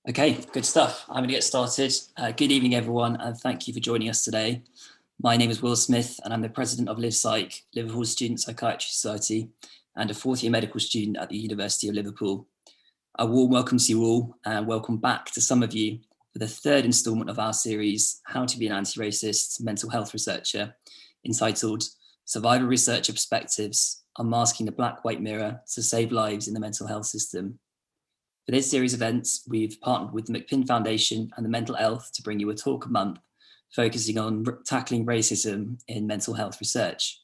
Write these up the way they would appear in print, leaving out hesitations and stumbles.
Okay, good stuff. I'm going to get started. Good evening, everyone, and thank you for joining us today. My name is Will Smith, and I'm the president of LivePsych, Liverpool Student Psychiatry Society, and a fourth-year medical student at the University of Liverpool. A warm welcome to you all, and welcome back to some of you for the third instalment of our series, How to be an Anti-Racist Mental Health Researcher, entitled Survivor Researcher Perspectives, Unmasking the Black-White Mirror to Save Lives in the Mental Health System. For this series of events, we've partnered with the McPin Foundation and the Mental Health to bring you a talk a month, focusing on tackling racism in mental health research.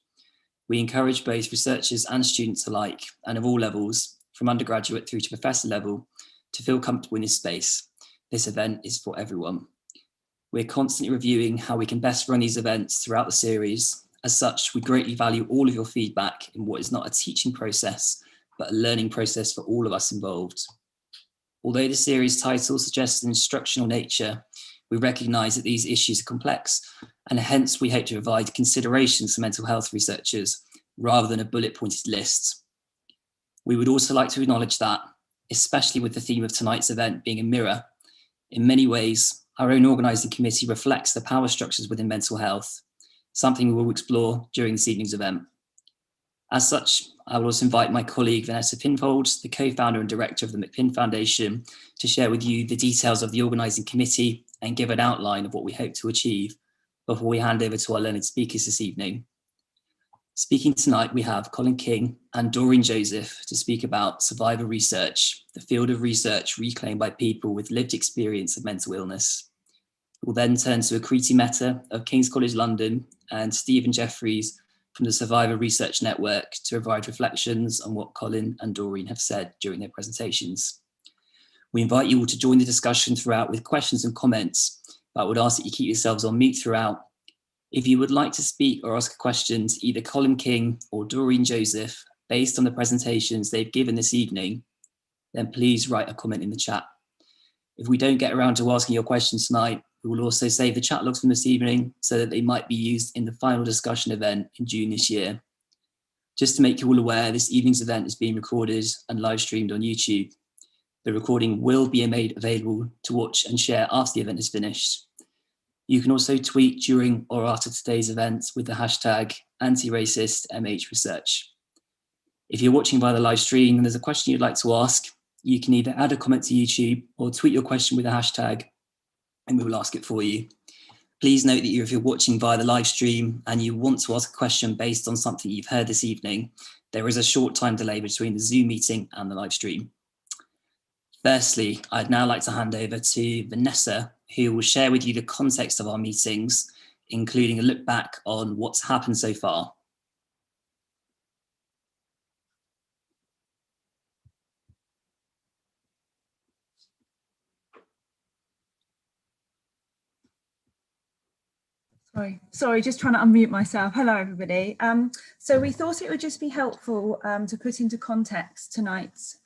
We encourage both researchers and students alike, and of all levels, from undergraduate through to professor level, to feel comfortable in this space. This event is for everyone. We're constantly reviewing how we can best run these events throughout the series. As such, we greatly value all of your feedback in what is not a teaching process, but a learning process for all of us involved. Although the series title suggests an instructional nature, we recognise that these issues are complex, and hence we hope to provide considerations for mental health researchers rather than a bullet-pointed list. We would also like to acknowledge that, especially with the theme of tonight's event being a mirror, in many ways, our own organising committee reflects the power structures within mental health, something we will explore during this evening's event. As such, I will also invite my colleague Vanessa Pinfold, the co-founder and director of the McPin Foundation, to share with you the details of the organising committee and give an outline of what we hope to achieve before we hand over to our learned speakers this evening. Speaking tonight, we have Colin King and Doreen Joseph to speak about survivor research, the field of research reclaimed by people with lived experience of mental illness. We'll then turn to Akriti Mehta of King's College London and Stephen Jefferys from the Survivor Research Network to provide reflections on what Colin and Doreen have said during their presentations. We invite you all to join the discussion throughout with questions and comments, but I would ask that you keep yourselves on mute throughout. If you would like to speak or ask a question to either Colin King or Doreen Joseph based on the presentations they've given this evening, then please write a comment in the chat. If we don't get around to asking your questions tonight, we will also save the chat logs from this evening so that they might be used in the final discussion event in June this year. Just to make you all aware, this evening's event is being recorded and live streamed on YouTube. The recording will be made available to watch and share after the event is finished. You can also tweet during or after today's event with the hashtag #AntiracistMHResearch. If you're watching via the live stream and there's a question you'd like to ask, you can either add a comment to YouTube or tweet your question with a hashtag and we will ask it for you. Please note that if you're watching via the live stream and you want to ask a question based on something you've heard this evening, there is a short time delay between the Zoom meeting and the live stream. Firstly, I'd now like to hand over to Vanessa, who will share with you the context of our meetings, including a look back on what's happened so far. Sorry, just trying to unmute myself. Hello, everybody. So we thought it would just be helpful to put into context tonight's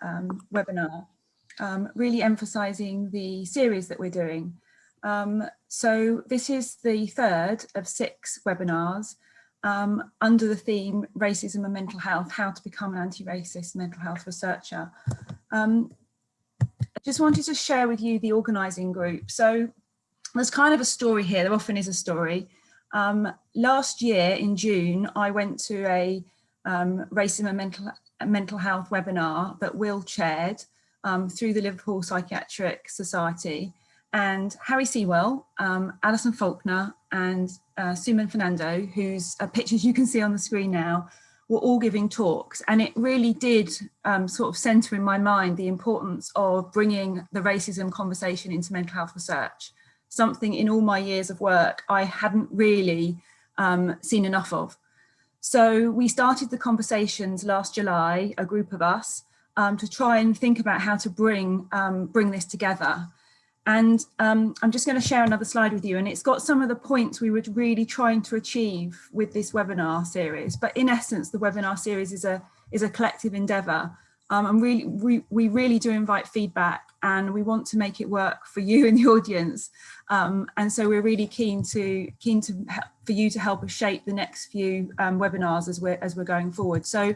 webinar, really emphasising the series that we're doing. So this is the third of 6 webinars under the theme Racism and Mental Health, How to Become an Anti-Racist Mental Health Researcher. I just wanted to share with you the organising group. So there's kind of a story here, there often is a story. Last year in June, I went to a racism and mental health webinar that Will chaired through the Liverpool Psychiatric Society, and Harry Sewell, Alison Faulkner and Suman Fernando, whose pictures you can see on the screen now, were all giving talks, and it really did sort of centre in my mind the importance of bringing the racism conversation into mental health research. Something in all my years of work I hadn't really seen enough of. So we started the conversations last July, a group of us, to try and think about how to bring this together. And I'm just going to share another slide with you, and it's got some of the points we were really trying to achieve with this webinar series. But in essence, the webinar series is a collective endeavour. And we really do invite feedback, and we want to make it work for you in the audience. And so we're really keen for you to help us shape the next few webinars as we're going forward. So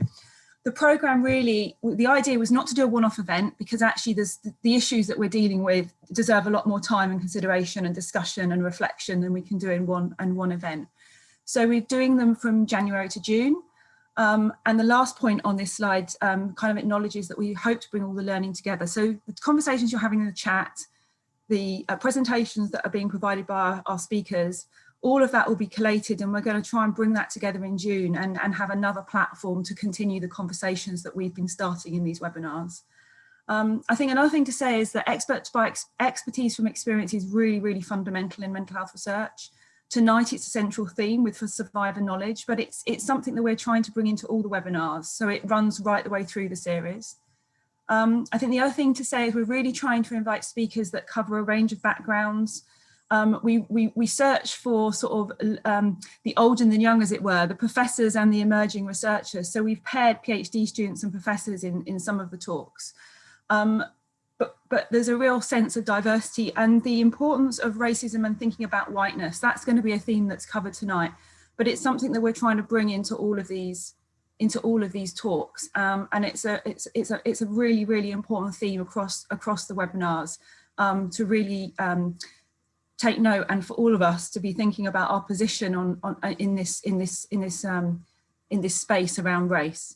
The programme really, the idea was not to do a one-off event, because actually the issues that we're dealing with deserve a lot more time and consideration and discussion and reflection than we can do in one event. So we're doing them from January to June. And the last point on this slide kind of acknowledges that we hope to bring all the learning together. So the conversations you're having in the chat, the presentations that are being provided by our speakers, all of that will be collated, and we're going to try and bring that together in June and have another platform to continue the conversations that we've been starting in these webinars. I think another thing to say is that expertise from experience is really, really fundamental in mental health research. Tonight it's a central theme with survivor knowledge, but it's something that we're trying to bring into all the webinars, so it runs right the way through the series. I think the other thing to say is we're really trying to invite speakers that cover a range of backgrounds. We search for sort of the old and the young, as it were, the professors and the emerging researchers. So we've paired PhD students and professors in some of the talks. But there's a real sense of diversity and the importance of racism and thinking about whiteness. That's going to be a theme that's covered tonight, but it's something that we're trying to bring into all of these talks. And it's a really, really important theme across the webinars to really take note, and for all of us to be thinking about our position in this space around race.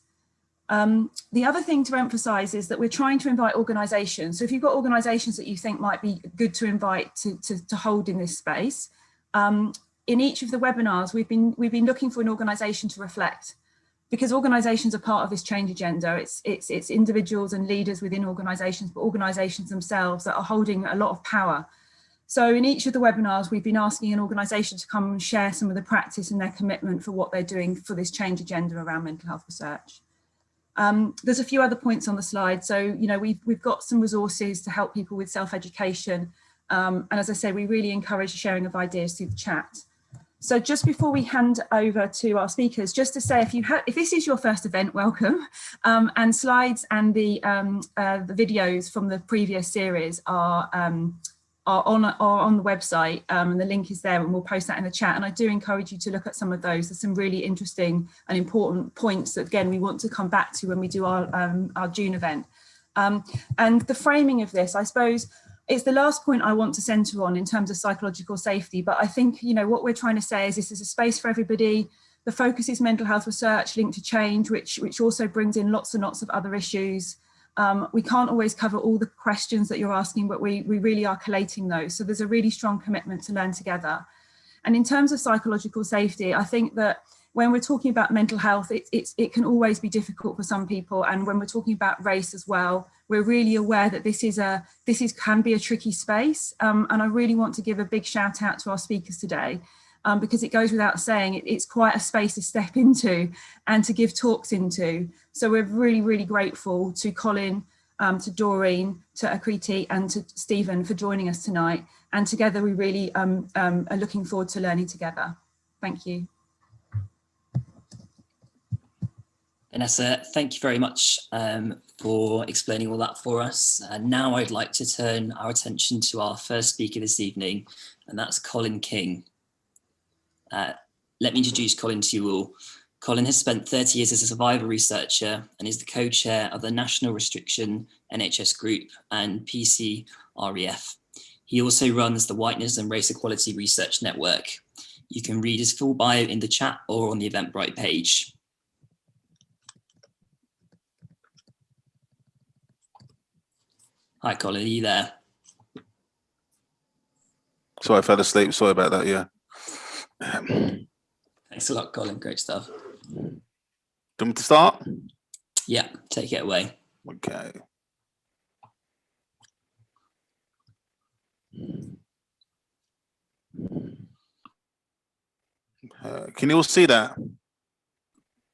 The other thing to emphasize is that we're trying to invite organizations. So if you've got organizations that you think might be good to invite to hold in this space, in each of the webinars, we've been looking for an organization to reflect, because organizations are part of this change agenda. It's individuals and leaders within organizations, but organizations themselves that are holding a lot of power. So in each of the webinars, we've been asking an organisation to come and share some of the practice and their commitment for what they're doing for this change agenda around mental health research. There's a few other points on the slide. So, you know, we've got some resources to help people with self-education. And as I said, we really encourage the sharing of ideas through the chat. So just before we hand over to our speakers, just to say, if this is your first event, welcome. And slides and the videos from the previous series are on the website, and the link is there, and we'll post that in the chat. And I do encourage you to look at some of those. There's some really interesting and important points that, again, we want to come back to when we do our June event. And the framing of this, I suppose, it's the last point I want to centre on in terms of psychological safety. But I think, you know, what we're trying to say is this is a space for everybody. The focus is mental health research linked to change, which also brings in lots and lots of other issues. We can't always cover all the questions that you're asking, but we really are collating those. So there's a really strong commitment to learn together. And in terms of psychological safety, I think that when we're talking about mental health, it can always be difficult for some people. And when we're talking about race as well, we're really aware that this can be a tricky space. And I really want to give a big shout out to our speakers today. Because it goes without saying, it's quite a space to step into and to give talks into. So we're really, really grateful to Colin, to Doreen, to Akriti, and to Stephen for joining us tonight. And together we really are looking forward to learning together. Thank you. Vanessa, thank you very much for explaining all that for us. And now I'd like to turn our attention to our first speaker this evening, and that's Colin King. Let me introduce Colin to you all. Colin has spent 30 years as a survivor researcher and is the co-chair of the National Restriction NHS Group and PCREF. He also runs the Whiteness and Race Equality Research Network. You can read his full bio in the chat or on the Eventbrite page. Hi, Colin, are you there? Sorry, I fell asleep. Sorry about that, yeah. Thanks a lot, Colin. Great stuff. Do you want me to start? Yeah, take it away. Okay. Can you all see that?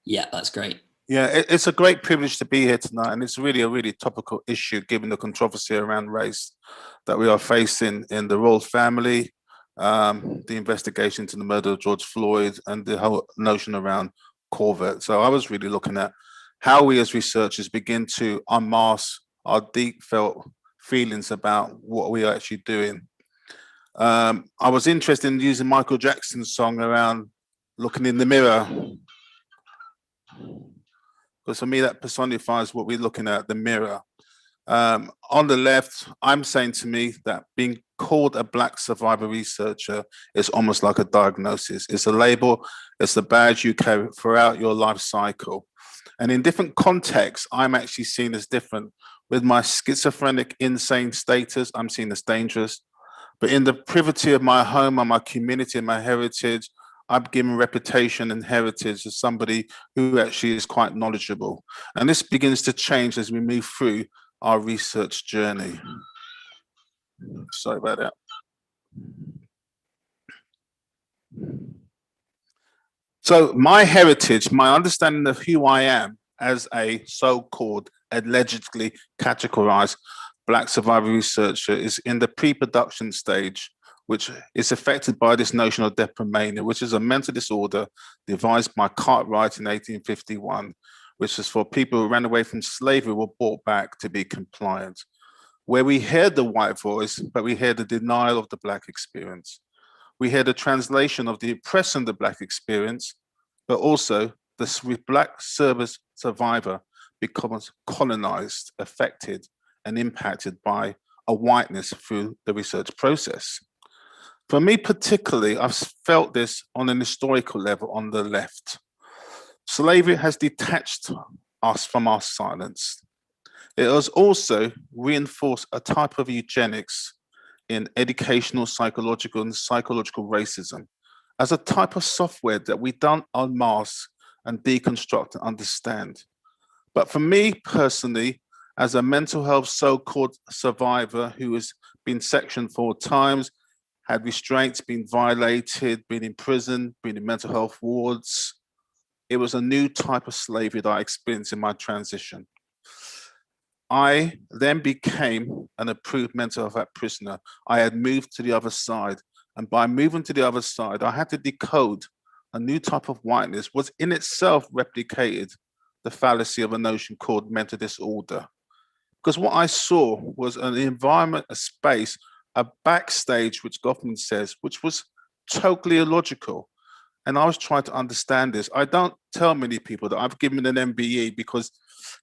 Yeah, that's great. Yeah, it's a great privilege to be here tonight, and it's really a really topical issue given the controversy around race that we are facing in the royal family, the investigation into the murder of George Floyd, and the whole notion around Corvette. So I was really looking at how we as researchers begin to unmask our deep felt feelings about what we are actually doing. I was interested in using Michael Jackson's song around looking in the mirror, because for me, that personifies what we're looking at, the mirror. On the left, I'm saying to me that being called a Black survivor researcher is almost like a diagnosis. It's a label, it's a badge you carry throughout your life cycle. And in different contexts, I'm actually seen as different. With my schizophrenic, insane status, I'm seen as dangerous. But in the privity of my home and my community and my heritage, I'm given reputation and heritage as somebody who actually is quite knowledgeable. And this begins to change as we move through our research journey. Sorry about that. So my heritage, my understanding of who I am as a so-called allegedly categorized Black survivor researcher is in the pre-production stage, which is affected by this notion of deprimania, which is a mental disorder devised by Cartwright in 1851, which is for people who ran away from slavery were brought back to be compliant, where we hear the white voice, but we hear the denial of the Black experience. We hear the translation of the oppression of the Black experience, but also the Black service survivor becomes colonized, affected, and impacted by a whiteness through the research process. For me particularly, I've felt this on an historical level on the left. Slavery has detached us from our silence. It has also reinforced a type of eugenics in educational, psychological, and psychological racism as a type of software that we don't unmask and deconstruct and understand. But for me personally, as a mental health so-called survivor who has been sectioned 4 times, had restraints, been violated, been in prison, been in mental health wards, it was a new type of slavery that I experienced in my transition. I then became an approved mental health prisoner. I had moved to the other side. And by moving to the other side, I had to decode a new type of whiteness, was in itself replicated the fallacy of a notion called mental disorder. Because what I saw was an environment, a space, a backstage, which Goffman says, which was totally illogical. And I was trying to understand this. I don't tell many people that I've given an MBE because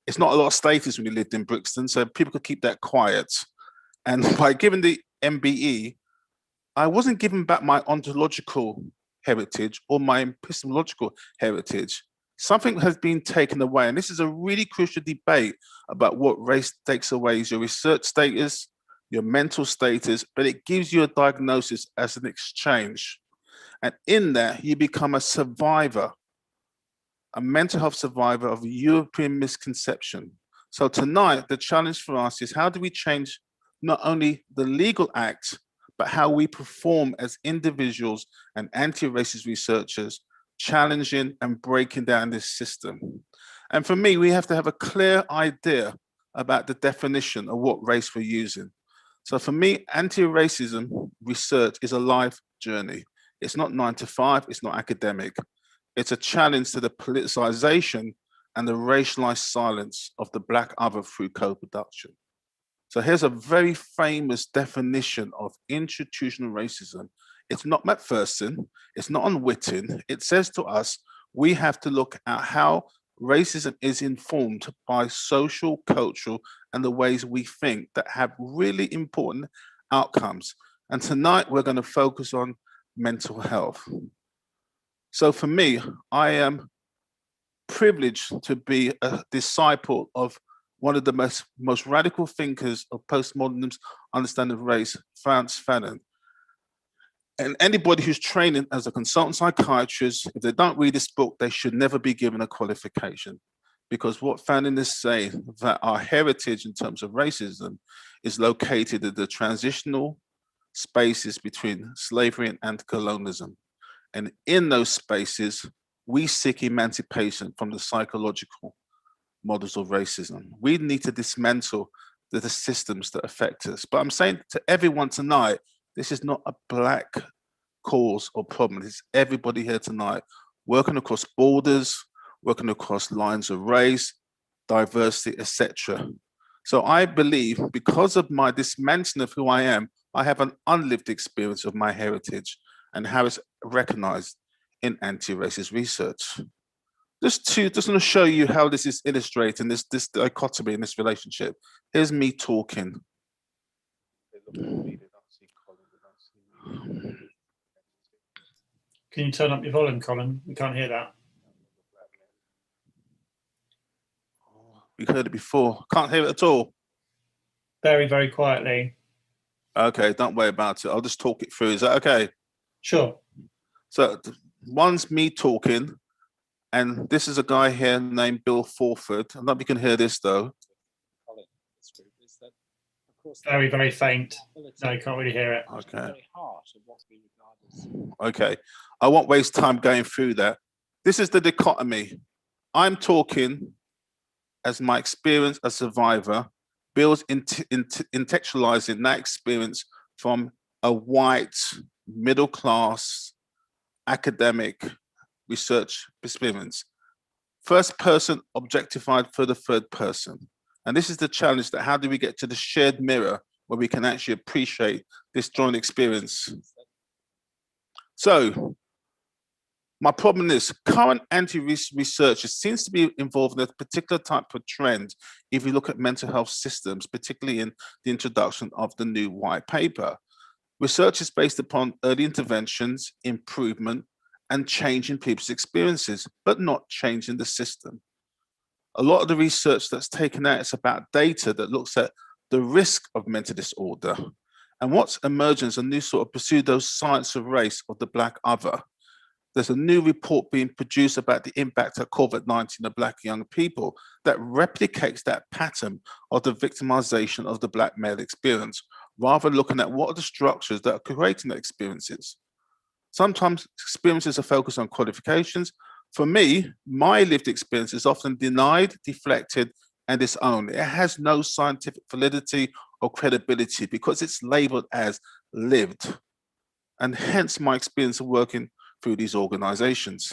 it's not a lot of status when you lived in Brixton, so people could keep that quiet. And by giving the MBE, I wasn't giving back my ontological heritage or my epistemological heritage. Something has been taken away. And this is a really crucial debate about what race takes away is your research status, your mental status, but it gives you a diagnosis as an exchange. And in that, you become a survivor, a mental health survivor of a European misconception. So tonight, the challenge for us is how do we change not only the legal act, but how we perform as individuals and anti-racist researchers, challenging and breaking down this system. And for me, we have to have a clear idea about the definition of what race we're using. So for me, anti-racism research is a life journey. It's not 9 to 5, it's not academic. It's a challenge to the politicization and the racialized silence of the Black other through co-production. So here's a very famous definition of institutional racism. It's not Macpherson, it's not unwitting. It says to us, we have to look at how racism is informed by social, cultural, and the ways we think that have really important outcomes. And tonight we're going to focus on mental health. So for me, I am privileged to be a disciple of one of the most radical thinkers of postmodernist understanding of race, Frantz Fanon. And anybody who's training as a consultant psychiatrist, if they don't read this book, they should never be given a qualification. Because what Fanon is saying, that our heritage in terms of racism is located at the transitional spaces between slavery and anti-colonialism. And in those spaces, we seek emancipation from the psychological models of racism. We need to dismantle the systems that affect us. But I'm saying to everyone tonight, this is not a Black cause or problem. It's everybody here tonight working across borders, working across lines of race, diversity, etc. So I believe because of my dismantling of who I am, I have an unlived experience of my heritage and how it's recognized in anti-racist research. Just want to show you how this is illustrating this dichotomy in this relationship. Here's me talking. Can you turn up your volume, Colin? We can't hear that. We heard it before. Can't hear it at all. Very, very quietly. Okay, don't worry about it. I'll just talk it through. Is that okay? Sure. So one's me talking, and this is a guy here named Bill Forford. I don't know if you can hear this though. Very, very faint. No, you can't really hear it. Okay. Okay. I won't waste time going through that. This is the dichotomy. I'm talking as my experience as survivor. Bill's intellectualizing that experience from a white, middle-class, academic research experience. First person objectified for the third person. And this is the challenge, that how do we get to the shared mirror where we can actually appreciate this joint experience? So my problem is current anti-research seems to be involved in a particular type of trend if you look at mental health systems, particularly in the introduction of the new white paper. Research is based upon early interventions, improvement, and changing people's experiences, but not changing the system. A lot of the research that's taken out is about data that looks at the risk of mental disorder. And what's emerging is a new sort of pseudo science of race of the Black other. There's a new report being produced about the impact of COVID-19 on Black young people that replicates that pattern of the victimization of the Black male experience, rather than looking at what are the structures that are creating the experiences. Sometimes experiences are focused on qualifications. For me, my lived experience is often denied, deflected, and disowned. It has no scientific validity or credibility because it's labeled as lived. And hence my experience of working through these organizations.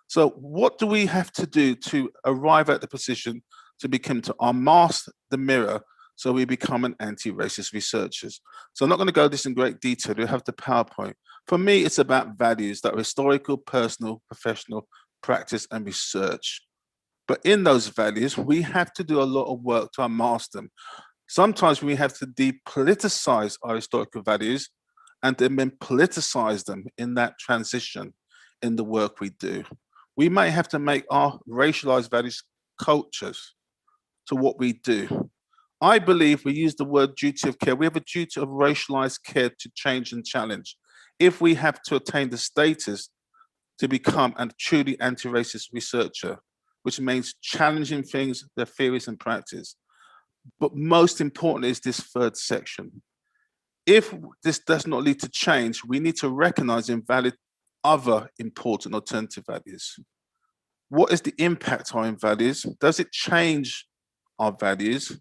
So what do we have to do to arrive at the position to unmask the mirror so we become an anti-racist researchers? So I'm not going to go this in great detail. We have the PowerPoint. For me, it's about values that are historical, personal, professional, practice, and research. But in those values, we have to do a lot of work to unmask them. Sometimes we have to depoliticize our historical values and then politicize them in that transition in the work we do. We may have to make our racialized values cultures to what we do. I believe we use the word duty of care. We have a duty of racialized care to change and challenge. If we have to attain the status to become a truly anti-racist researcher, which means challenging things, their theories and practice. But most important is this third section. If this does not lead to change, we need to recognize and validate other important alternative values. What is the impact on values? Does it change our values?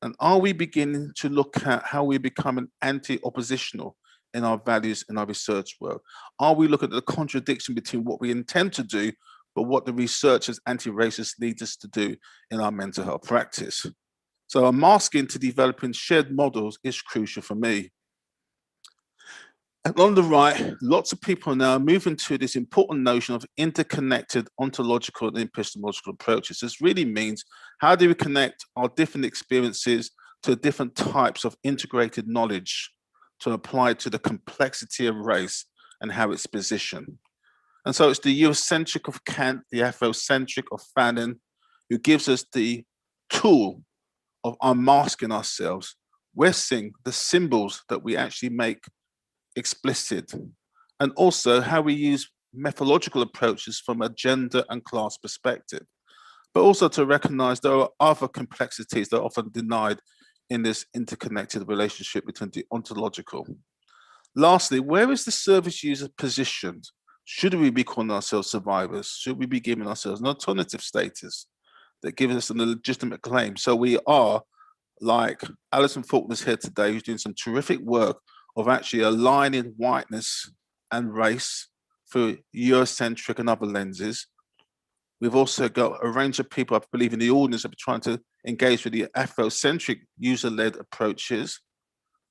And are we beginning to look at how we become an anti-oppositional in our values in our research work? Are we looking at the contradiction between what we intend to do, but what the researchers anti-racist lead us to do in our mental health practice? So unmasking to developing shared models is crucial for me. And on the right, lots of people now are moving to this important notion of interconnected ontological and epistemological approaches. This really means, how do we connect our different experiences to different types of integrated knowledge to apply to the complexity of race and how it's positioned? And so it's the Eurocentric of Kant, the Afrocentric of Fanon, who gives us the tool of unmasking ourselves. We're seeing the symbols that we actually make explicit, and also how we use methodological approaches from a gender and class perspective, but also to recognize there are other complexities that are often denied in this interconnected relationship between the ontological. Lastly, where is the service user positioned? Should we be calling ourselves survivors? Should we be giving ourselves an alternative status that gives us a legitimate claim? So we are, like Alison Faulkner's here today, who's doing some terrific work of actually aligning whiteness and race through Eurocentric and other lenses. We've also got a range of people, I believe, in the audience that are trying to engage with the Afrocentric user-led approaches,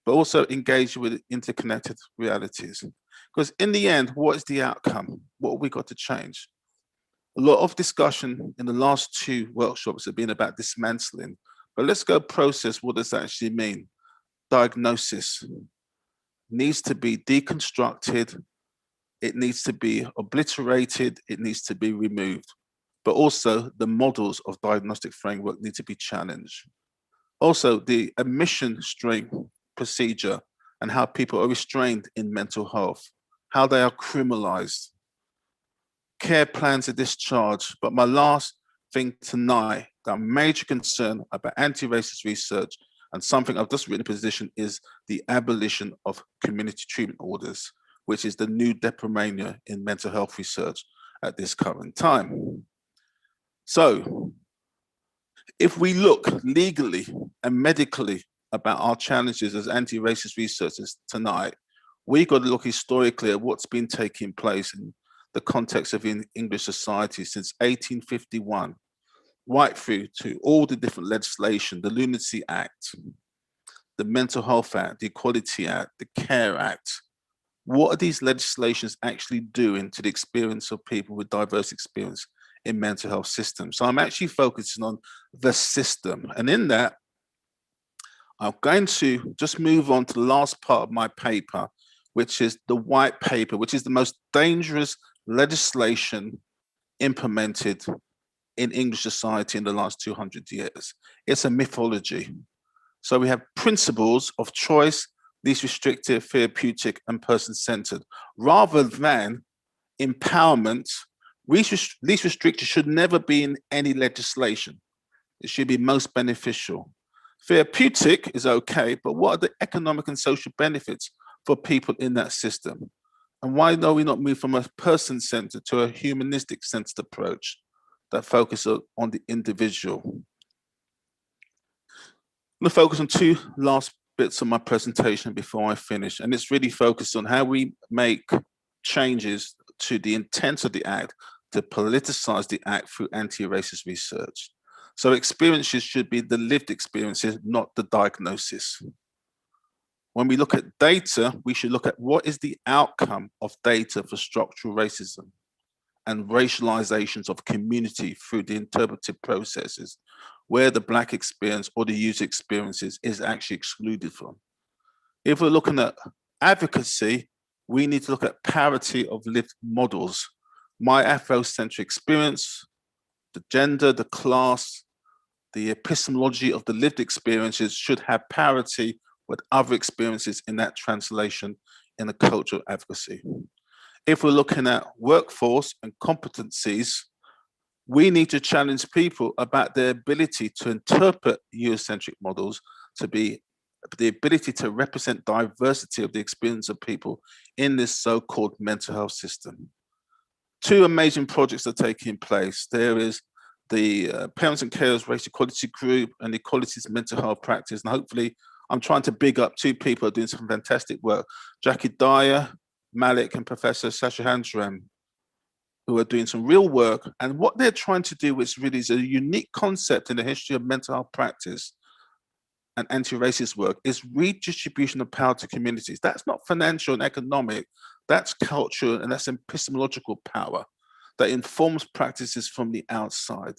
but also engage with interconnected realities. Because in the end, what is the outcome? What have we got to change? A lot of discussion in the last 2 workshops have been about dismantling, but let's go process what does that actually mean. Diagnosis needs to be deconstructed, it needs to be obliterated, it needs to be removed, but also the models of diagnostic framework need to be challenged. Also, the admission string procedure and how people are restrained in mental health, how they are criminalized, care plans of discharge. But my last thing tonight, that major concern about anti-racist research and something I've just written a position is the abolition of community treatment orders, which is the new deprimania in mental health research at this current time. So if we look legally and medically about our challenges as anti-racist researchers tonight, we got to look historically at what's been taking place in the context of English society since 1851, right through to all the different legislation, the Lunacy Act, the Mental Health Act, the Equality Act, the Care Act. What are these legislations actually doing to the experience of people with diverse experience in mental health systems? So I'm actually focusing on the system. And in that, I'm going to just move on to the last part of my paper, which is the white paper, which is the most dangerous legislation implemented in English society in the last 200 years. It's a mythology. So we have principles of choice, least restrictive, therapeutic, and person-centered, rather than empowerment. Least restrictive should never be in any legislation. It should be most beneficial. Therapeutic is okay, but what are the economic and social benefits for people in that system? And why do we not move from a person-centered to a humanistic-centered approach that focuses on the individual? I'm going to focus on 2 last bits of my presentation before I finish, and it's really focused on how we make changes to the intent of the Act to politicize the Act through anti-racist research. So experiences should be the lived experiences, not the diagnosis. When we look at data, we should look at what is the outcome of data for structural racism and racializations of community through the interpretive processes, where the Black experience or the user experiences is actually excluded from. If we're looking at advocacy, we need to look at parity of lived models. My Afrocentric experience, the gender, the class, the epistemology of the lived experiences should have parity with other experiences in that translation in a cultural advocacy. If we're looking at workforce and competencies, we need to challenge people about their ability to interpret Eurocentric models to be the ability to represent diversity of the experience of people in this so-called mental health system. 2 amazing projects are taking place. There is the Parents and Carers Race Equality Group and Equality's Mental Health Practice. And hopefully, I'm trying to big up 2 people who are doing some fantastic work. Jackie Dyer, Malik, and Professor Sasha Handram, who are doing some real work. And what they're trying to do, which really is a unique concept in the history of mental health practice and anti-racist work, is redistribution of power to communities. That's not financial and economic, that's cultural and that's epistemological power that informs practices from the outside.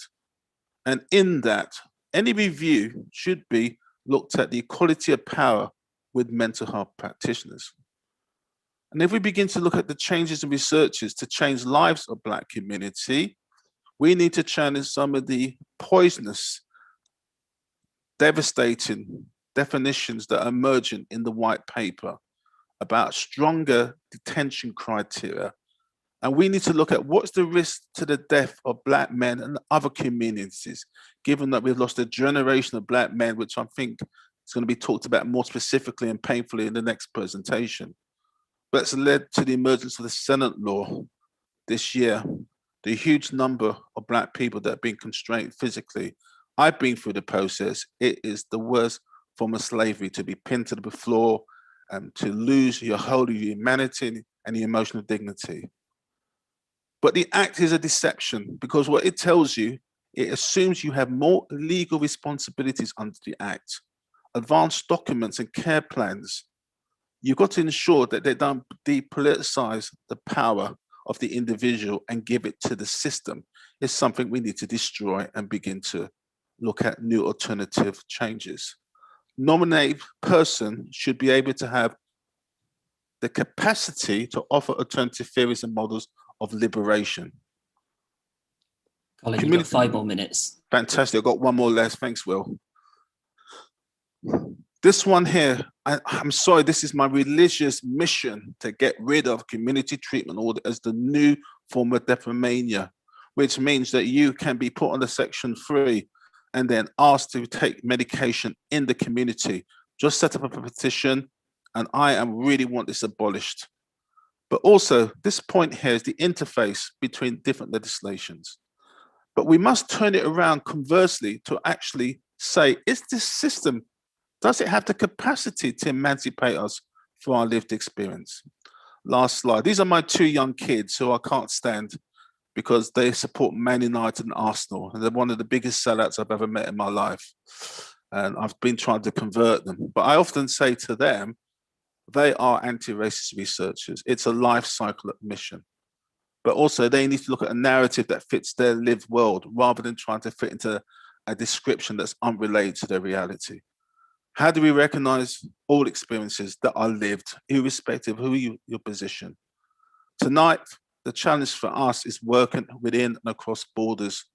And in that, any review should be looked at the equality of power with mental health practitioners. And if we begin to look at the changes in researches to change lives of Black community, we need to challenge some of the poisonous, devastating definitions that are emerging in the white paper about stronger detention criteria. And we need to look at what's the risk to the death of Black men and other communities, given that we've lost a generation of Black men, which I think is going to be talked about more specifically and painfully in the next presentation. But it's led to the emergence of the Senate law this year, the huge number of Black people that have been constrained physically. I've been through the process. It is the worst form of slavery, to be pinned to the floor and to lose your whole humanity and your emotional dignity. But the Act is a deception, because what it tells you, it assumes you have more legal responsibilities under the Act. Advanced documents and care plans, you've got to ensure that they don't depoliticize the power of the individual and give it to the system. is something we need to destroy and begin to look at new alternative changes. Nominated person should be able to have the capacity to offer alternative theories and models of liberation. Colin, you've got 5 more minutes. Fantastic. I've got one more left. Thanks, Will. This one here, I'm sorry, this is my religious mission to get rid of community treatment order as the new form of defamation, which means that you can be put under Section 3 and then asked to take medication in the community. Just set up a petition, and I really want this abolished. But also, this point here is the interface between different legislations. But we must turn it around conversely to actually say, is this system, does it have the capacity to emancipate us for our lived experience? Last slide. These are my 2 young kids who I can't stand because they support Man United and Arsenal. And they're one of the biggest sellouts I've ever met in my life. And I've been trying to convert them. But I often say to them, they are anti-racist researchers. It's a life cycle mission. But also they need to look at a narrative that fits their lived world rather than trying to fit into a description that's unrelated to their reality. How do we recognize all experiences that are lived, irrespective of your position? Tonight, the challenge for us is working within and across borders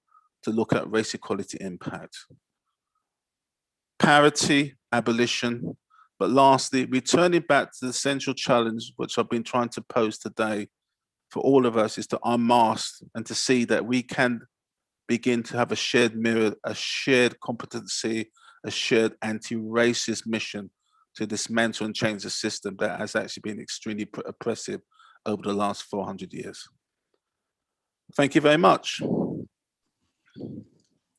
to look at race equality impact. Parity, abolition, but lastly, returning back to the central challenge, which I've been trying to pose today for all of us, is to unmask and to see that we can begin to have a shared mirror, a shared competency, a shared anti-racist mission to dismantle and change the system that has actually been extremely oppressive over the last 400 years. Thank you very much.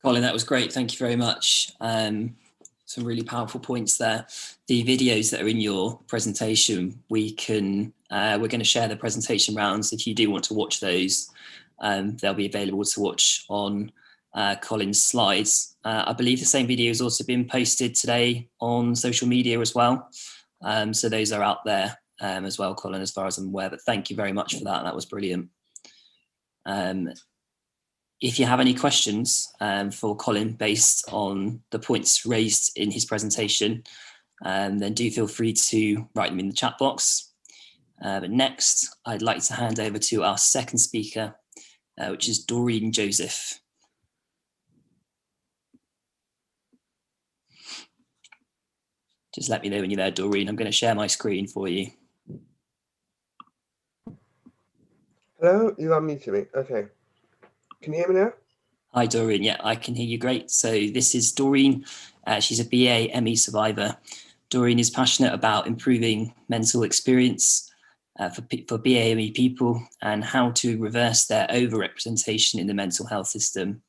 Colin, that was great. Thank you very much. Some really powerful points there. The videos that are in your presentation, we're going to share the presentation rounds. If you do want to watch those, they'll be available to watch on Colin's slides. I believe the same video has also been posted today on social media as well. So those are out there as well, Colin, as far as I'm aware, but thank you very much for that. That was brilliant. If you have any questions for Colin based on the points raised in his presentation, then do feel free to write them in the chat box. But next, I'd like to hand over to our second speaker, which is Doreen Joseph. Just let me know when you're there, Doreen. I'm going to share my screen for you. Hello, you unmuted me. Okay. Can you hear me now? Hi, Doreen. Yeah, I can hear you great. So this is Doreen. She's a BA ME survivor. Doreen is passionate about improving mental experience for BA ME people and how to reverse their overrepresentation in the mental health system.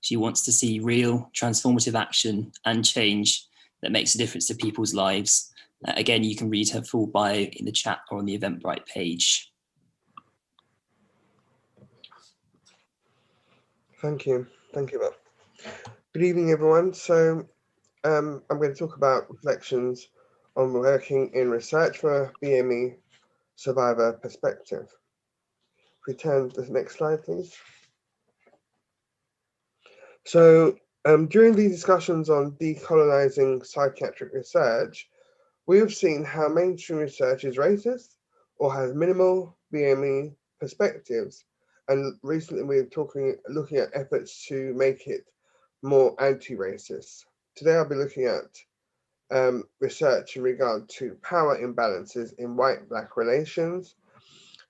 She wants to see real transformative action and change that makes a difference to people's lives. Again, you can read her full bio in the chat or on the Eventbrite page. Thank you. Thank you, Will. Good evening, everyone. So I'm going to talk about reflections on working in research for BME survivor perspective. If we turn to the next slide, please. So during these discussions on decolonizing psychiatric research, we have seen how mainstream research is racist or has minimal BME perspectives. And recently we're looking at efforts to make it more anti-racist. Today I'll be looking at research in regard to power imbalances in white-black relations,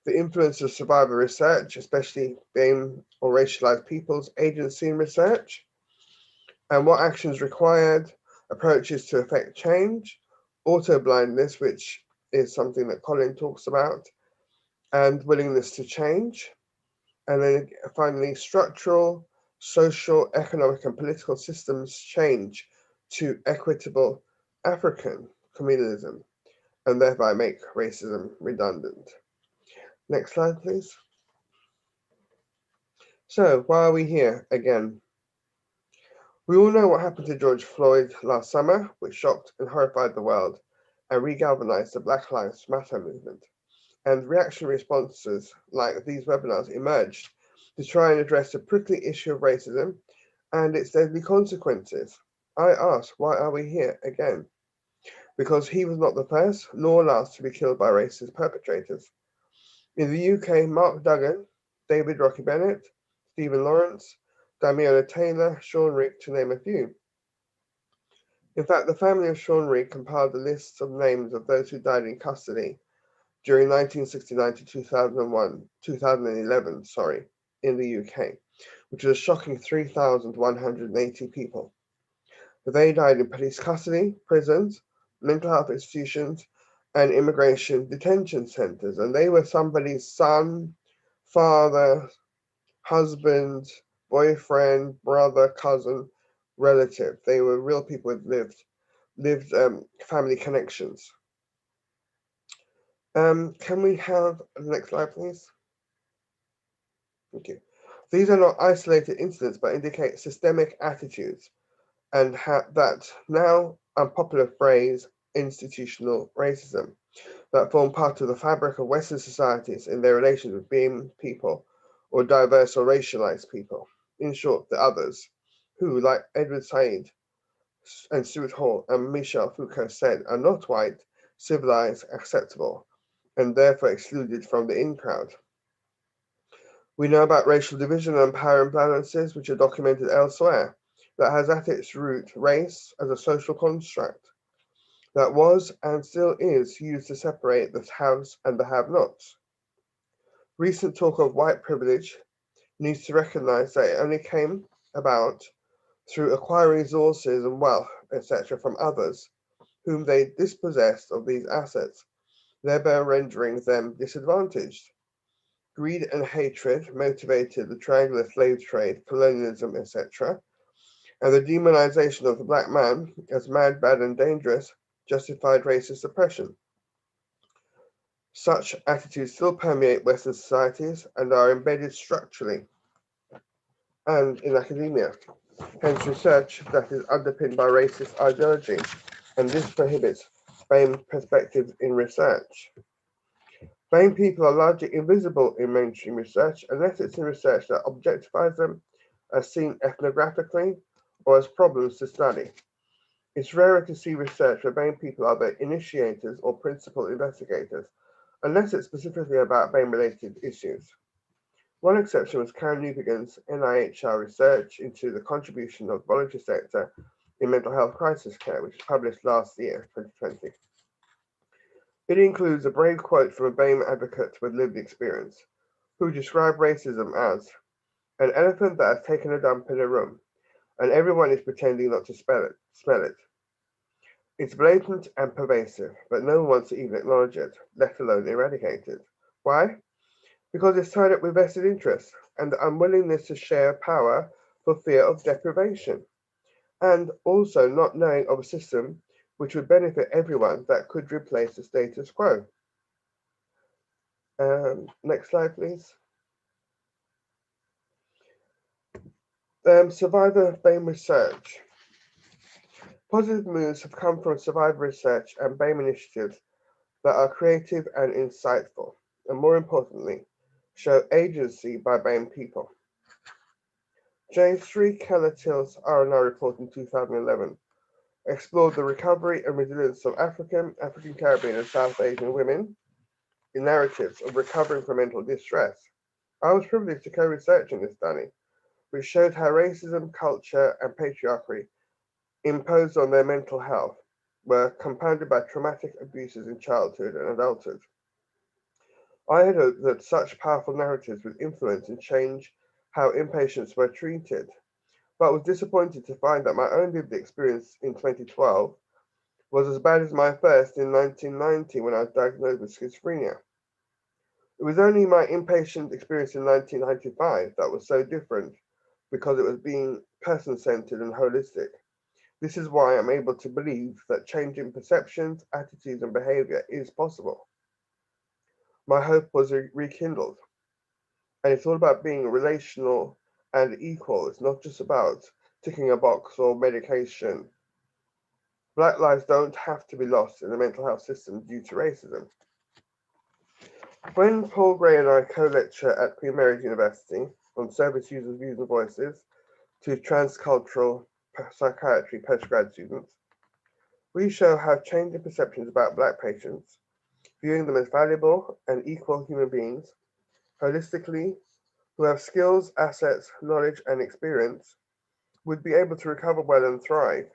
the influence of survivor research, especially BAME or racialized people's agency in research, and what actions required, approaches to effect change, auto-blindness, which is something that Colin talks about, and willingness to change. And then finally, structural, social, economic, and political systems change to equitable African communalism, and thereby make racism redundant. Next slide, please. So, why are we here again? We all know what happened to George Floyd last summer, which shocked and horrified the world and re-galvanized the Black Lives Matter movement. And reaction responses like these webinars emerged to try and address the prickly issue of racism and its deadly consequences. I ask, why are we here again? Because he was not the first nor last to be killed by racist perpetrators. In the UK, Mark Duggan, David Rocky Bennett, Stephen Lawrence, Damiana Taylor, Sean Rick, to name a few. In fact, the family of Sean Rick compiled the lists of names of those who died in custody during 1969 to 2011, in the UK, which was a shocking 3,180 people. They died in police custody, prisons, mental health institutions, and immigration detention centres. And they were somebody's son, father, husband, boyfriend, brother, cousin, relative. They were real people with lived family connections. Can we have the next slide, please? Thank you. These are not isolated incidents, but indicate systemic attitudes and that now unpopular phrase, institutional racism, that form part of the fabric of Western societies in their relations with BAME people or diverse or racialized people. In short, the others, who, like Edward Said and Stuart Hall and Michel Foucault said, are not white, civilized, acceptable, and therefore excluded from the in crowd. We know about racial division and power imbalances, which are documented elsewhere, that has at its root race as a social construct that was and still is used to separate the haves and the have-nots. Recent talk of white privilege needs to recognize that it only came about through acquiring resources and wealth, etc., from others, whom they dispossessed of these assets, thereby rendering them disadvantaged. Greed and hatred motivated the triangular slave trade, colonialism, etc., and the demonization of the black man as mad, bad, and dangerous justified racist oppression. Such attitudes still permeate Western societies and are embedded structurally and in academia, hence research that is underpinned by racist ideology, and this prohibits BAME perspectives in research. BAME people are largely invisible in mainstream research unless it's in research that objectifies them as seen ethnographically or as problems to study. It's rarer to see research where BAME people are the initiators or principal investigators, unless it's specifically about BAME-related issues. One exception was Karen Newbegin's NIHR research into the contribution of the voluntary sector in mental health crisis care, which was published last year, 2020. It includes a brave quote from a BAME advocate with lived experience, who described racism as an elephant that has taken a dump in a room, and everyone is pretending not to smell it. It's blatant and pervasive, but no one wants to even acknowledge it, let alone eradicate it. Why? Because it's tied up with vested interests and the unwillingness to share power for fear of deprivation, and also not knowing of a system which would benefit everyone that could replace the status quo. Next slide, please. Survivor BAME research. Positive moves have come from survivor research and BAME initiatives that are creative and insightful, and more importantly, show agency by BAME people. J3 Keller-Till's R&R report in 2011 explored the recovery and resilience of African Caribbean, and South Asian women in narratives of recovering from mental distress. I was privileged to co-research in this study, which showed how racism, culture, and patriarchy imposed on their mental health were compounded by traumatic abuses in childhood and adulthood. I had hoped that such powerful narratives would influence and change how inpatients were treated, but was disappointed to find that my own lived experience in 2012 was as bad as my first in 1990 when I was diagnosed with schizophrenia. It was only my inpatient experience in 1995 that was so different because it was being person-centered and holistic. This is why I'm able to believe that changing perceptions, attitudes, and behavior is possible. My hope was rekindled. And it's all about being relational and equal. It's not just about ticking a box or medication. Black lives don't have to be lost in the mental health system due to racism. When Paul Gray and I co-lecture at Queen Mary's University, on service users' views and voices to transcultural psychiatry postgrad students, we show how changing perceptions about Black patients, viewing them as valuable and equal human beings, holistically, who have skills, assets, knowledge, and experience, would be able to recover well and thrive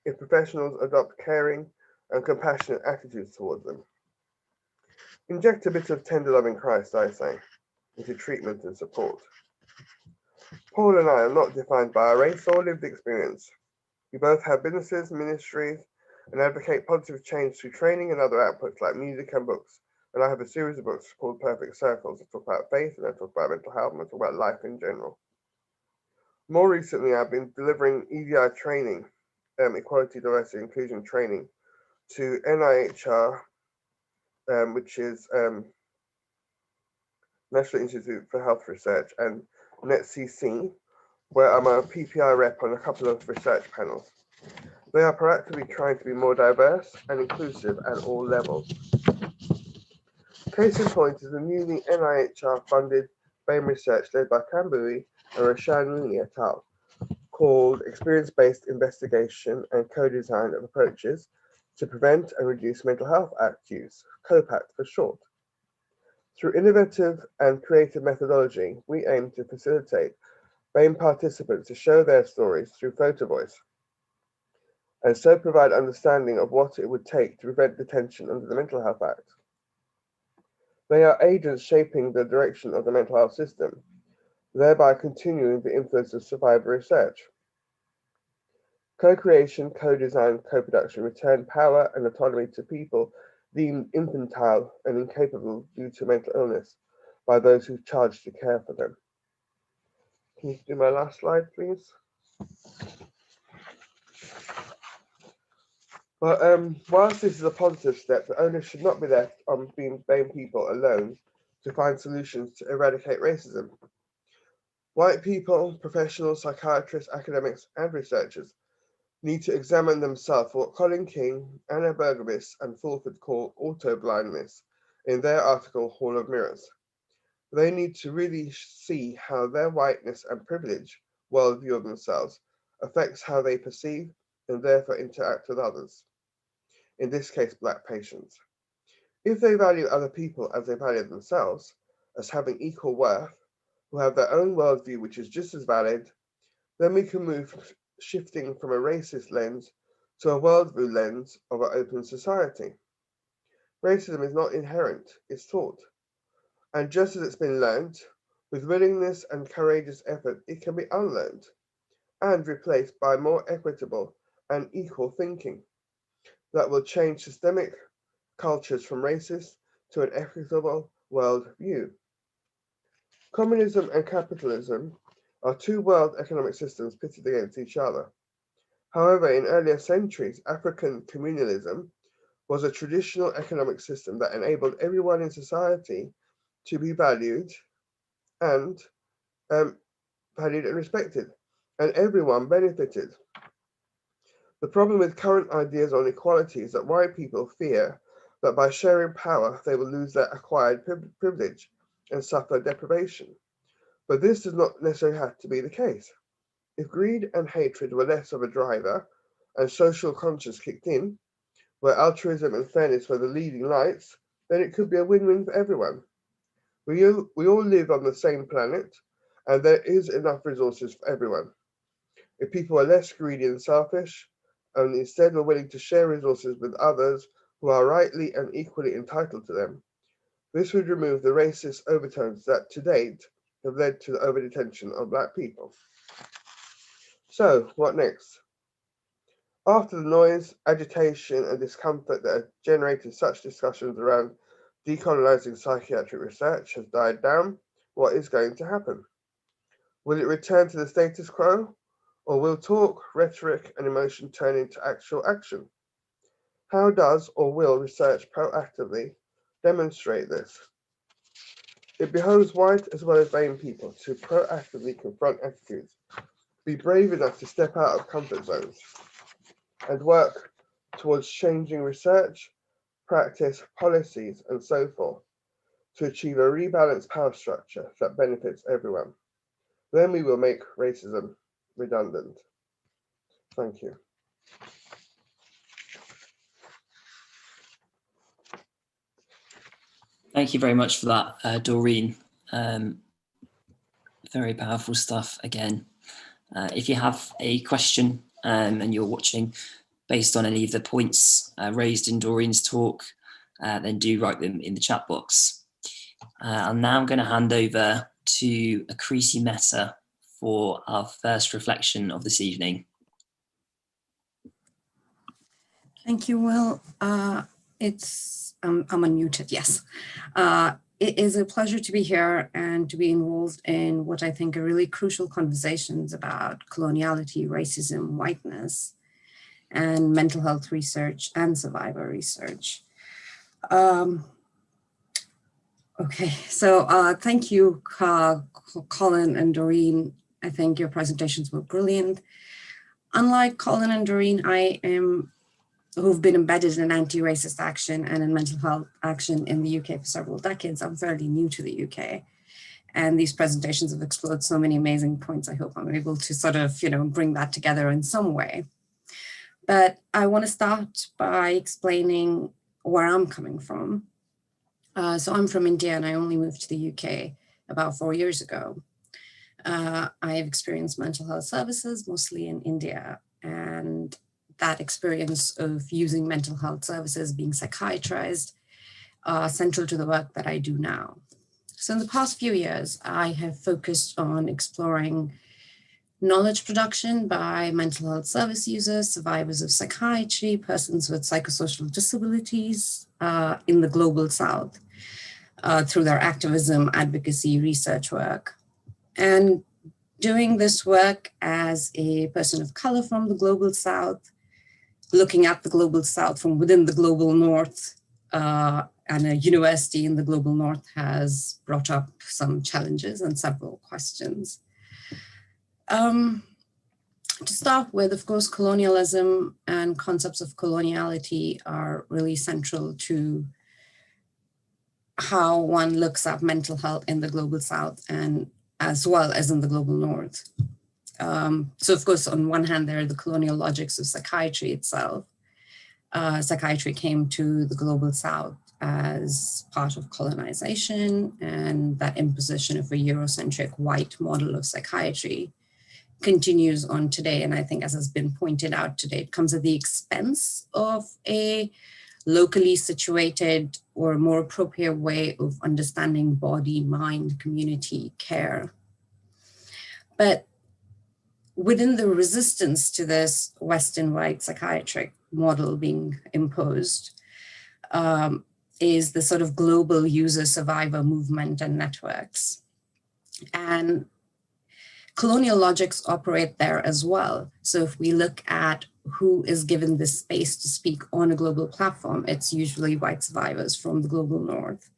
if professionals adopt caring and compassionate attitudes towards them. Inject a bit of tender loving Christ, I say, into treatment and support. Paul and I are not defined by our race or lived experience. We both have businesses, ministries, and advocate positive change through training and other outputs like music and books. And I have a series of books called Perfect Circles that talk about faith, and I talk about mental health, and I talk about life in general. More recently, I've been delivering EDI training, equality, diversity, inclusion training, to NIHR, which is National Institute for Health Research, and NetCC, where I'm a PPI rep on a couple of research panels. They are proactively trying to be more diverse and inclusive at all levels. Case in point is the newly NIHR-funded BAME research led by Kambui and Rashan Rooney et al., called Experience-Based Investigation and Co-Design of Approaches to Prevent and Reduce Mental Health Act Use, COPACT for short. Through innovative and creative methodology, we aim to facilitate BAME participants to show their stories through photo voice, and so provide understanding of what it would take to prevent detention under the Mental Health Act. They are agents shaping the direction of the mental health system, thereby continuing the influence of survivor research. Co-creation, co-design, co-production return power and autonomy to people deemed infantile and incapable due to mental illness by those who charge to care for them. Can you do my last slide, please? But whilst this is a positive step, the onus should not be left on being BAME people alone to find solutions to eradicate racism. White people, professionals, psychiatrists, academics, and researchers need to examine themselves for what Colin King, Anna Bergowitz, and Fulford call auto-blindness in their article Hall of Mirrors. They need to really see how their whiteness and privilege worldview of themselves affects how they perceive and therefore interact with others, in this case Black patients. If they value other people as they value themselves, as having equal worth, who have their own worldview which is just as valid, then we can move shifting from a racist lens to a worldview lens of an open society. Racism is not inherent, it's taught. And just as it's been learned, with willingness and courageous effort, it can be unlearned and replaced by more equitable and equal thinking that will change systemic cultures from racist to an equitable world view. Communism and capitalism are two world economic systems pitted against each other. However, in earlier centuries, African communalism was a traditional economic system that enabled everyone in society to be valued and respected, and everyone benefited. The problem with current ideas on equality is that white people fear that by sharing power, they will lose their acquired privilege and suffer deprivation. But this does not necessarily have to be the case. If greed and hatred were less of a driver and social conscience kicked in, where altruism and fairness were the leading lights, then it could be a win-win for everyone. We all live on the same planet, and there is enough resources for everyone. If people are less greedy and selfish, and instead were willing to share resources with others who are rightly and equally entitled to them, this would remove the racist overtones that to date have led to the overdetention of Black people. So, what next? After the noise, agitation, and discomfort that have generated such discussions around decolonizing psychiatric research has died down, what is going to happen? Will it return to the status quo? Or will talk, rhetoric, and emotion turn into actual action? How does or will research proactively demonstrate this? It behoves white as well as BAME people to proactively confront attitudes, be brave enough to step out of comfort zones, and work towards changing research, practice, policies, and so forth to achieve a rebalanced power structure that benefits everyone. Then we will make racism redundant. Thank you. Thank you very much for that, Doreen. Very powerful stuff again. If you have a question and you're watching based on any of the points raised in Doreen's talk, then do write them in the chat box. I'm now going to hand over to Akriti Mehta for our first reflection of this evening. Thank you, Will. I'm unmuted, yes. It is a pleasure to be here and to be involved in what I think are really crucial conversations about coloniality, racism, whiteness, and mental health research and survivor research. Okay, so thank you, Colin and Doreen. I think your presentations were brilliant. Unlike Colin and Doreen, who've been embedded in anti-racist action and in mental health action in the UK for several decades. I'm fairly new to the UK. And these presentations have explored so many amazing points. I hope I'm able to sort of, bring that together in some way. But I want to start by explaining where I'm coming from. So I'm from India and I only moved to the UK about 4 years ago. I have experienced mental health services, mostly in India, and that experience of using mental health services, being psychiatrized, central to the work that I do now. So in the past few years, I have focused on exploring knowledge production by mental health service users, survivors of psychiatry, persons with psychosocial disabilities in the Global South through their activism, advocacy, research work. And doing this work as a person of color from the Global South, looking at the Global South from within the Global North, and a university in the Global North has brought up some challenges and several questions. To start with, of course, colonialism and concepts of coloniality are really central to how one looks at mental health in the Global South and as well as in the Global North. So of course, on one hand, there are the colonial logics of psychiatry itself. Psychiatry came to the Global South as part of colonization, and that imposition of a Eurocentric white model of psychiatry continues on today. And I think, as has been pointed out today, it comes at the expense of a locally situated or more appropriate way of understanding body, mind, community care. But within the resistance to this Western white psychiatric model being imposed is the sort of global user survivor movement and networks. And colonial logics operate there as well. So if we look at who is given this space to speak on a global platform, it's usually white survivors from the Global North.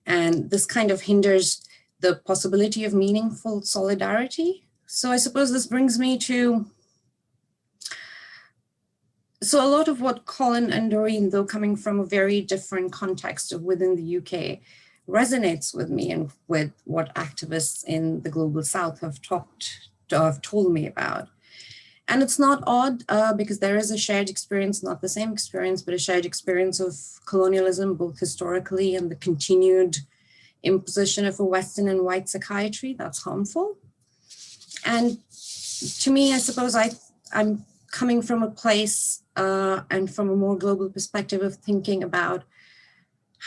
And this kind of hinders the possibility of meaningful solidarity. So I suppose this brings me to, so a lot of what Colin and Doreen, though coming from a very different context of within the UK, resonates with me and with what activists in the Global South have told me about. And it's not odd because there is a shared experience, not the same experience, but a shared experience of colonialism, both historically and the continued imposition of a Western and white psychiatry that's harmful. And to me, I suppose I'm coming from a place and from a more global perspective of thinking about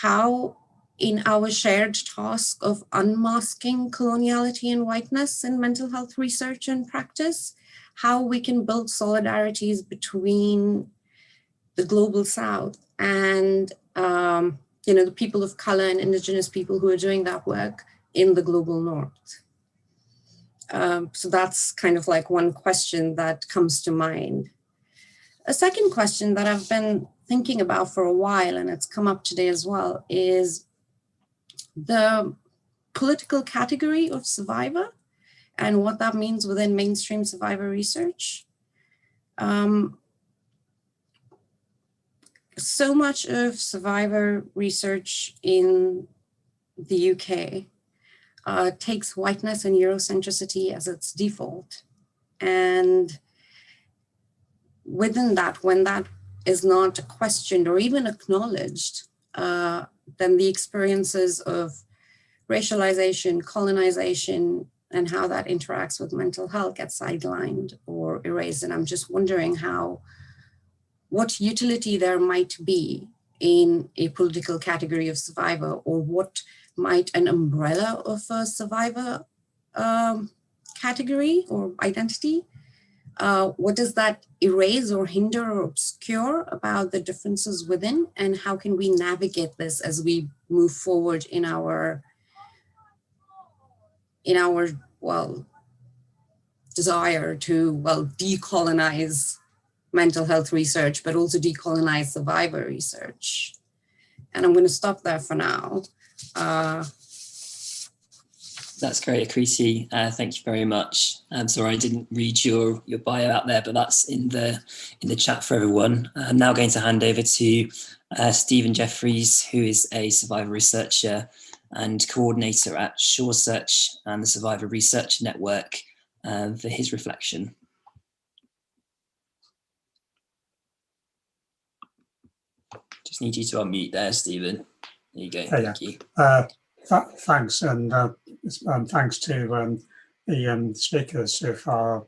how in our shared task of unmasking coloniality and whiteness in mental health research and practice, how we can build solidarities between the Global South and the people of color and indigenous people who are doing that work in the Global North. So that's kind of like one question that comes to mind. A second question that I've been thinking about for a while, and it's come up today as well, is the political category of survivor and what that means within mainstream survivor research. So much of survivor research in the UK takes whiteness and Eurocentricity as its default. And within that, when that is not questioned or even acknowledged, then the experiences of racialization, colonization, and how that interacts with mental health gets sidelined or erased. And I'm just wondering what utility there might be in a political category of survivor, or what might an umbrella of a survivor category or identity, what does that erase or hinder or obscure about the differences within, and how can we navigate this as we move forward in our desire to decolonize mental health research, but also decolonize survivor research. And I'm going to stop there for now. That's great, Akriti. Thank you very much. I'm sorry I didn't read your bio out there, but that's in the chat for everyone. I'm now going to hand over to Stephen Jefferys, who is a survivor researcher and coordinator at Sure Search and the Survivor Research Network, for his reflection. Just need you to unmute there, Stephen. There you go. Thank you. Thanks, and thanks to the speakers so far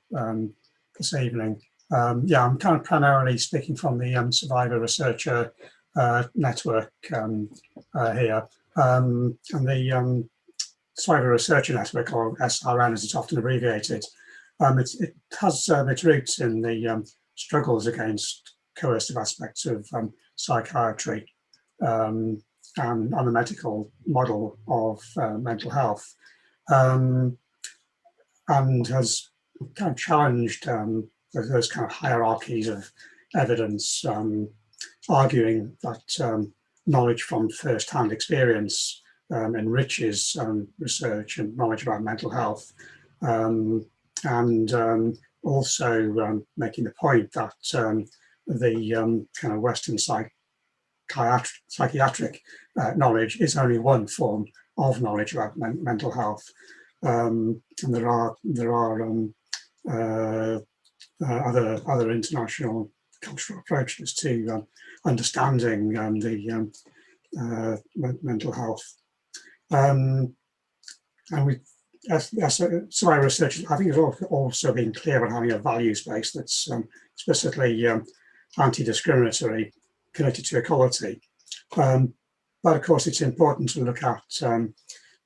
this evening. Yeah, I'm kind of primarily speaking from the Survivor Researcher Network here. And the Survivor Researcher Network, or SRN as it's often abbreviated, it has its roots in the struggles against coercive aspects of psychiatry and the medical model of mental health, and has kind of challenged those kind of hierarchies of evidence, arguing that knowledge from first-hand experience enriches research and knowledge about mental health, and also making the point that the kind of Western psychiatric knowledge is only one form of knowledge about mental health, and there are other international cultural approaches to understanding the mental health, and we, as survivor research, I think, has also been clear on having a values base that's explicitly anti-discriminatory, connected to equality. But of course, it's important to look at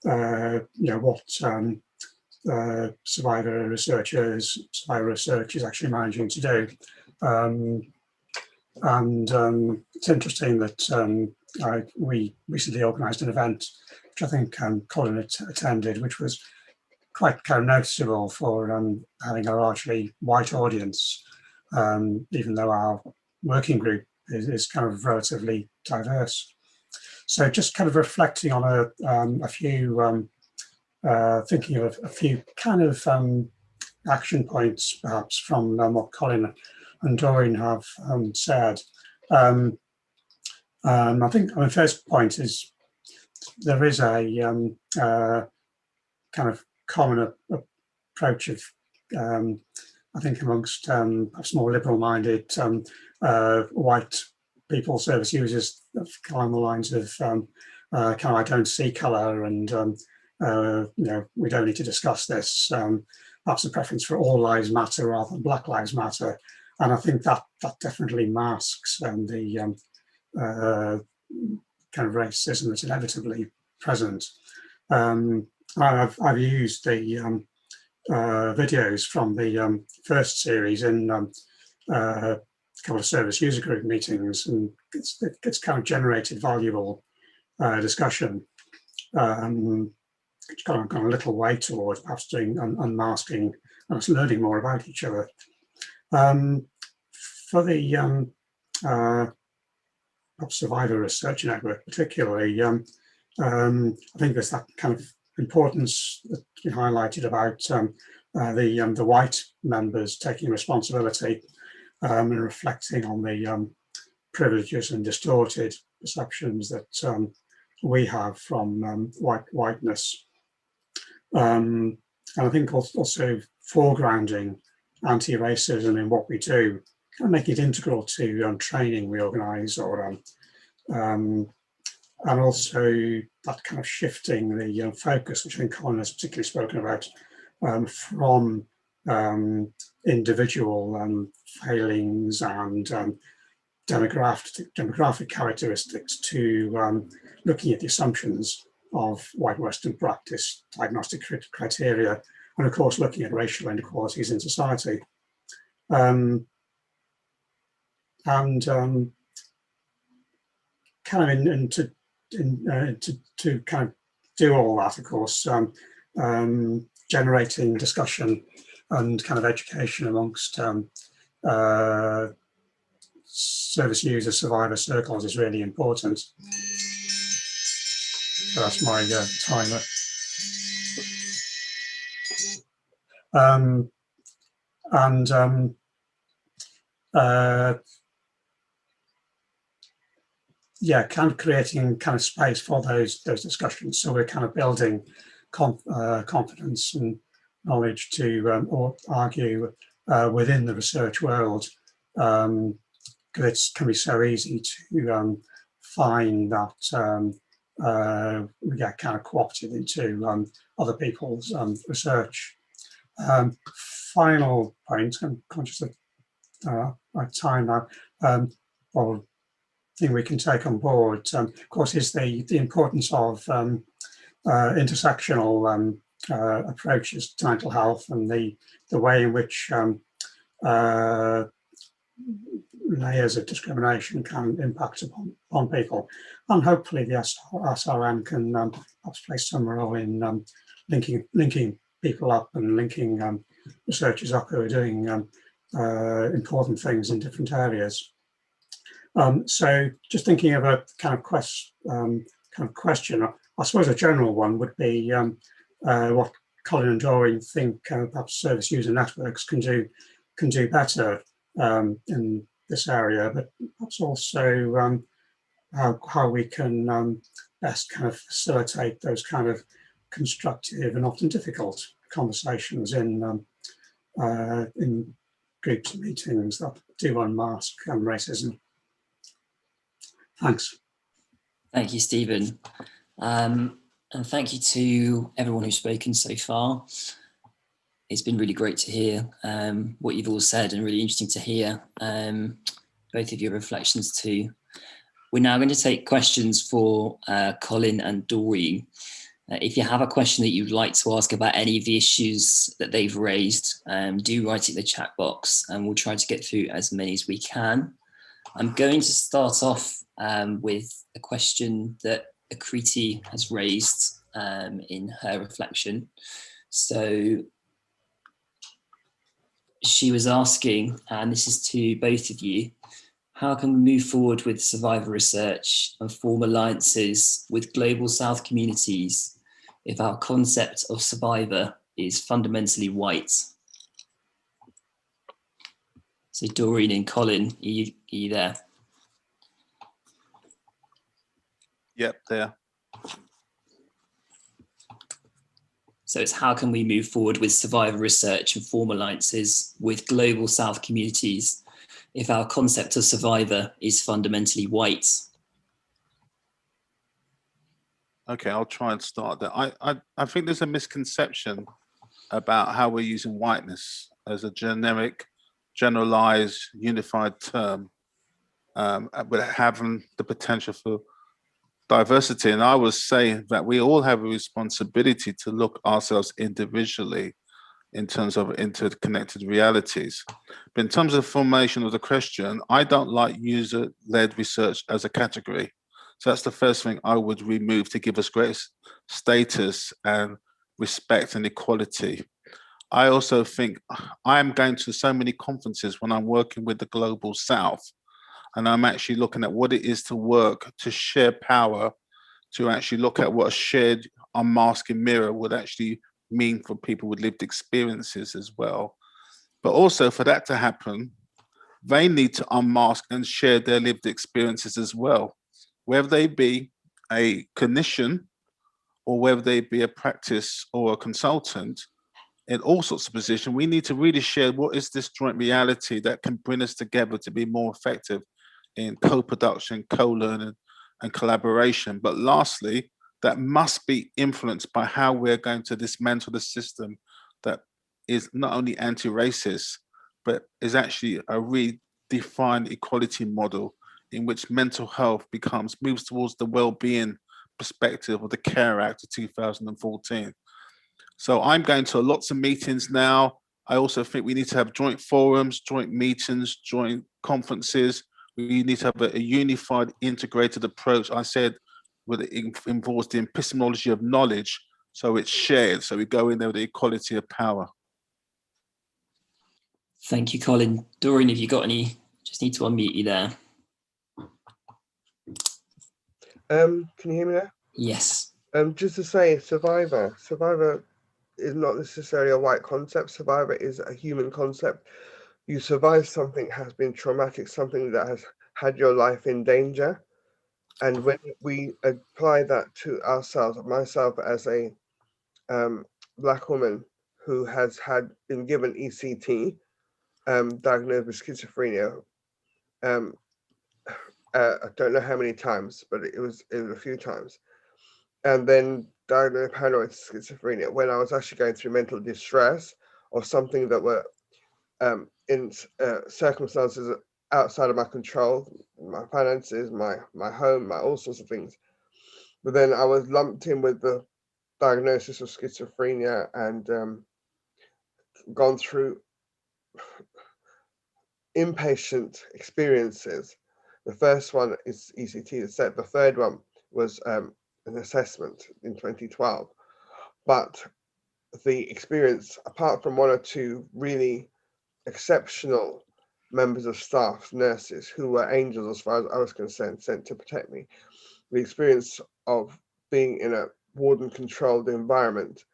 what survivor research is actually managing to do. And it's interesting that we recently organised an event, which I think Colin attended, which was quite kind of noticeable for having a largely white audience, even though our working group is kind of relatively diverse. So just kind of reflecting on a few, thinking of a few kind of action points, perhaps, from what Colin and Doreen have said. I think my first point is there is a kind of common approach of, I think, amongst perhaps more liberal-minded white people, service users, along the lines of kind of, I don't see colour, and we don't need to discuss this. Perhaps a preference for all lives matter rather than Black Lives Matter, and I think that definitely masks the kind of racism that's inevitably present. I've used the videos from the first series in a couple of service user group meetings, and it's kind of generated valuable discussion. It's gone a little way towards perhaps doing unmasking and us learning more about each other. For the Survivor Research Network particularly, I think there's that kind of importance that you highlighted about the white members taking responsibility and reflecting on the privileges and distorted perceptions that we have from whiteness. And I think also foregrounding anti-racism in what we do, kind of making it integral to training we organise, or and also that kind of shifting the focus, which I think Colin has particularly spoken about, from individual failings and demographic characteristics to looking at the assumptions of white Western practice, diagnostic criteria, and of course looking at racial inequalities in society. And kind of to kind of do all that, of course, generating discussion and kind of education amongst service user survivor circles is really important. So that's my timer. Yeah, kind of creating kind of space for those discussions. So we're kind of building confidence and knowledge to or argue within the research world, because it can be so easy to find that we get kind of co-opted into other people's research. Final point, I'm conscious of my time now, or thing we can take on board, of course, is the importance of intersectional approaches to mental health, and the way in which layers of discrimination can impact upon people. And hopefully the SRM can perhaps play some role in linking people up and linking researchers up who are doing important things in different areas. So just thinking of a kind of question, I suppose a general one would be what Colin and Doreen think perhaps service user networks can do better in this area, but perhaps also how we can best kind of facilitate those kind of constructive and often difficult conversations in groups and meetings that do unmask racism. Thanks. Thank you, Stephen. And thank you to everyone who's spoken so far. It's been really great to hear what you've all said, and really interesting to hear both of your reflections too. We're now going to take questions for Colin and Doreen. If you have a question that you'd like to ask about any of the issues that they've raised, do write it in the chat box and we'll try to get through as many as we can. I'm going to start off with a question that Akriti has raised in her reflection. So she was asking, and this is to both of you, how can we move forward with survivor research and form alliances with global South communities if our concept of survivor is fundamentally white? So Doreen and Colin, are you there? Yep, there. So it's how can we move forward with survivor research and form alliances with global South communities if our concept of survivor is fundamentally white? Okay, I'll try and start that. I think there's a misconception about how we're using whiteness as a generic, generalized, unified term, but having the potential for diversity. And I was saying that we all have a responsibility to look ourselves individually in terms of interconnected realities. But in terms of formation of the question, I don't like user-led research as a category. So that's the first thing I would remove to give us greater status and respect and equality. I also think I'm going to so many conferences when I'm working with the Global South, and I'm actually looking at what it is to work, to share power, to actually look at what a shared unmasking mirror would actually mean for people with lived experiences as well. But also for that to happen, they need to unmask and share their lived experiences as well. Whether they be a clinician or whether they be a practice or a consultant, in all sorts of positions, we need to really share what is this joint reality that can bring us together to be more effective in co-production, co-learning, and collaboration. But lastly, that must be influenced by how we're going to dismantle the system that is not only anti-racist, but is actually a redefined equality model in which mental health moves towards the well-being perspective of the CARE Act of 2014. So I'm going to lots of meetings now. I also think we need to have joint forums, joint meetings, joint conferences. We need to have a unified, integrated approach. I said, where it involves the epistemology of knowledge, so it's shared. So we go in there with the equality of power. Thank you, Colin. Doreen, have you got any? Just need to unmute you there. Can you hear me now? Yes. Just to say, survivor is not necessarily a white concept. Survivor is a human concept. You survive something has been traumatic, something that has had your life in danger. And when we apply that to ourselves, myself as a Black woman who has been given ECT, diagnosed with schizophrenia, I don't know how many times, but it was a few times. And then diagnosed paranoid schizophrenia when I was actually going through mental distress or something that were in circumstances outside of my control, my finances, my home, all sorts of things. But then I was lumped in with the diagnosis of schizophrenia and gone through inpatient experiences. The first one is ECT, the third one was an assessment in 2012. But the experience, apart from one or two really exceptional members of staff, nurses, who were angels as far as I was concerned, sent to protect me, the experience of being in a warden-controlled environment,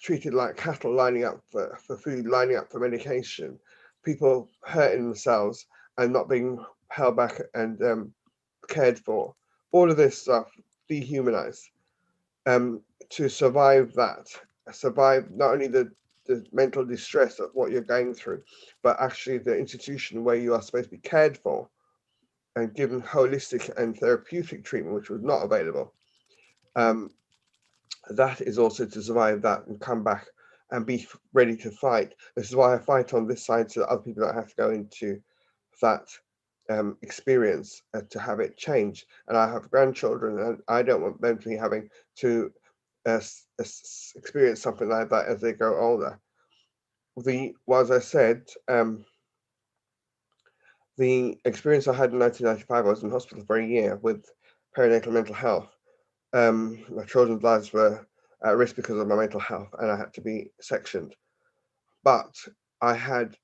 treated like cattle, lining up for food, lining up for medication, people hurting themselves and not being held back and cared for. All of this stuff dehumanized. To survive that, survive not only the mental distress of what you're going through, but actually the institution where you are supposed to be cared for and given holistic and therapeutic treatment, which was not available. That is also to survive that and come back and be ready to fight. This is why I fight on this side so that other people don't have to go into that experience to have it change. And I have grandchildren and I don't want them to be having to experience something like that as they grow older. As I said, the experience I had in 1995, I was in hospital for a year with perinatal mental health. My children's lives were at risk because of my mental health and I had to be sectioned. But I had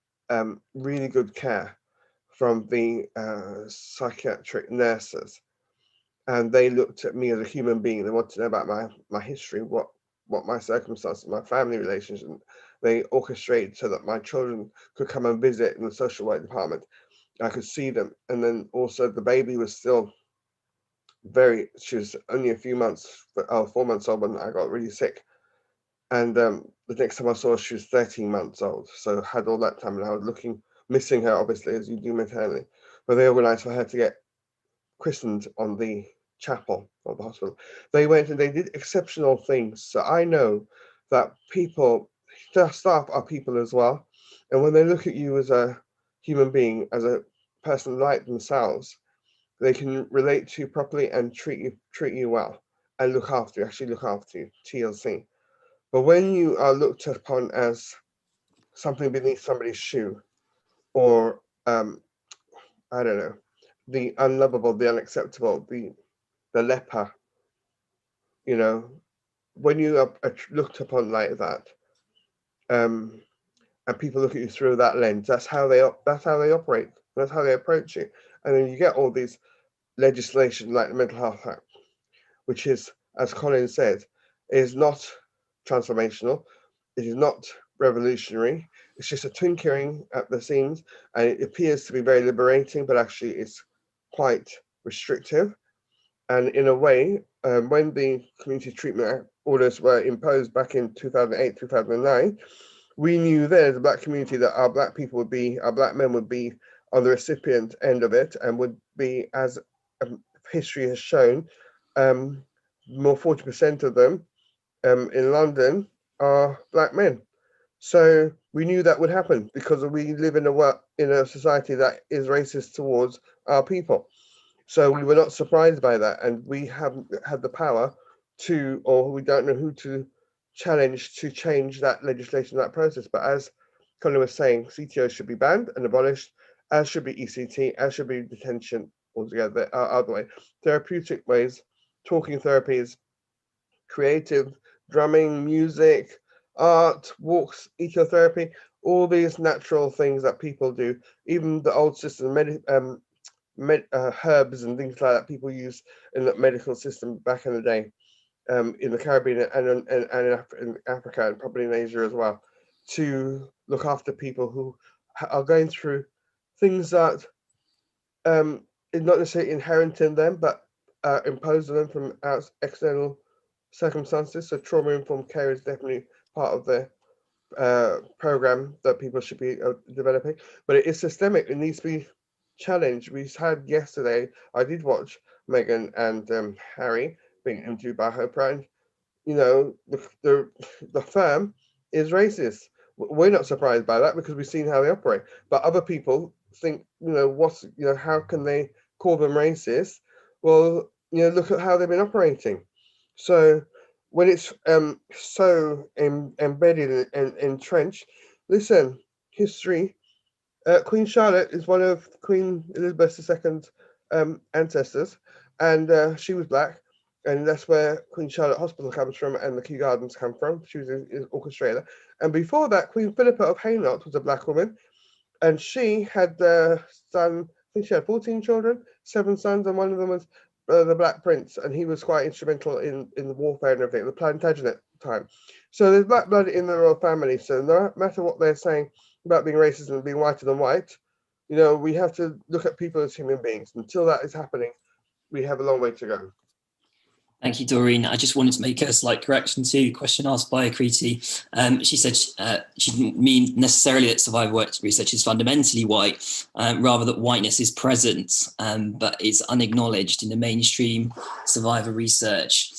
really good care from the psychiatric nurses. And they looked at me as a human being. They wanted to know about my history, what my circumstances, my family relationship. They orchestrated so that my children could come and visit in the social work department. I could see them. And then also the baby was still she was only a few months, 4 months old when I got really sick. And the next time I saw her, she was 13 months old. So I had all that time and I was missing her, obviously, as you do maternally. But they organized for her to get christened on the chapel of the hospital. They went and they did exceptional things. So I know that staff are people as well. And when they look at you as a human being, as a person like themselves, they can relate to you properly and treat you well and look after you, TLC. But when you are looked upon as something beneath somebody's shoe, or I don't know, the unlovable, the unacceptable, the leper, when you are looked upon like that, and people look at you through that lens, that's how they operate, that's how they approach you. And then you get all these legislation like the Mental Health Act, which is, as Colin said, is not transformational, it is not revolutionary, it's just a tinkering at the seams, and it appears to be very liberating, but actually it's quite restrictive. And in a way, when the community treatment orders were imposed back in 2008, 2009, we knew then as a Black community that our Black people would be, our Black men would be on the recipient end of it, and would be, as history has shown, more 40% of them in London are Black men. So we knew that would happen because we live in a society that is racist towards our people. So we were not surprised by that, and we haven't had the power to, or we don't know who to challenge to change that legislation, that process. But as Colin was saying, CTO should be banned and abolished, as should be ECT, as should be detention altogether, other way. Therapeutic ways, talking therapies, creative, drumming, music, art, walks, ecotherapy, all these natural things that people do, even the old system, herbs and things like that people use in the medical system back in the day, in the Caribbean and in Africa and probably in Asia as well, to look after people who are going through things that is not necessarily inherent in them, but imposed on them from external circumstances. So trauma-informed care is definitely part of the program that people should be developing, but it is systemic. It needs to be challenged. We had yesterday, I did watch Meghan and Harry being interviewed by Oprah, and you know, the firm is racist. We're not surprised by that because we've seen how they operate, but other people think, how can they call them racist? Well, look at how they've been operating. So when it's so embedded and entrenched, listen, history. Queen Charlotte is one of Queen Elizabeth II's ancestors, and she was Black, and that's where Queen Charlotte Hospital comes from and the Kew Gardens come from. She was an orchestrator. And before that, Queen Philippa of Hainault was a Black woman, and she had son, I think she had 14 children, 7 sons, and one of them was the Black Prince, and he was quite instrumental in the warfare and everything, the Plantagenet time. So there's Black blood in the royal family. So no matter what they're saying about being racist and being whiter than white, we have to look at people as human beings. Until that is happening, we have a long way to go. Thank you, Doreen. I just wanted to make a slight correction to the question asked by Akriti. She said she didn't mean necessarily that survivor research is fundamentally white, rather that whiteness is present, but is unacknowledged in the mainstream survivor research.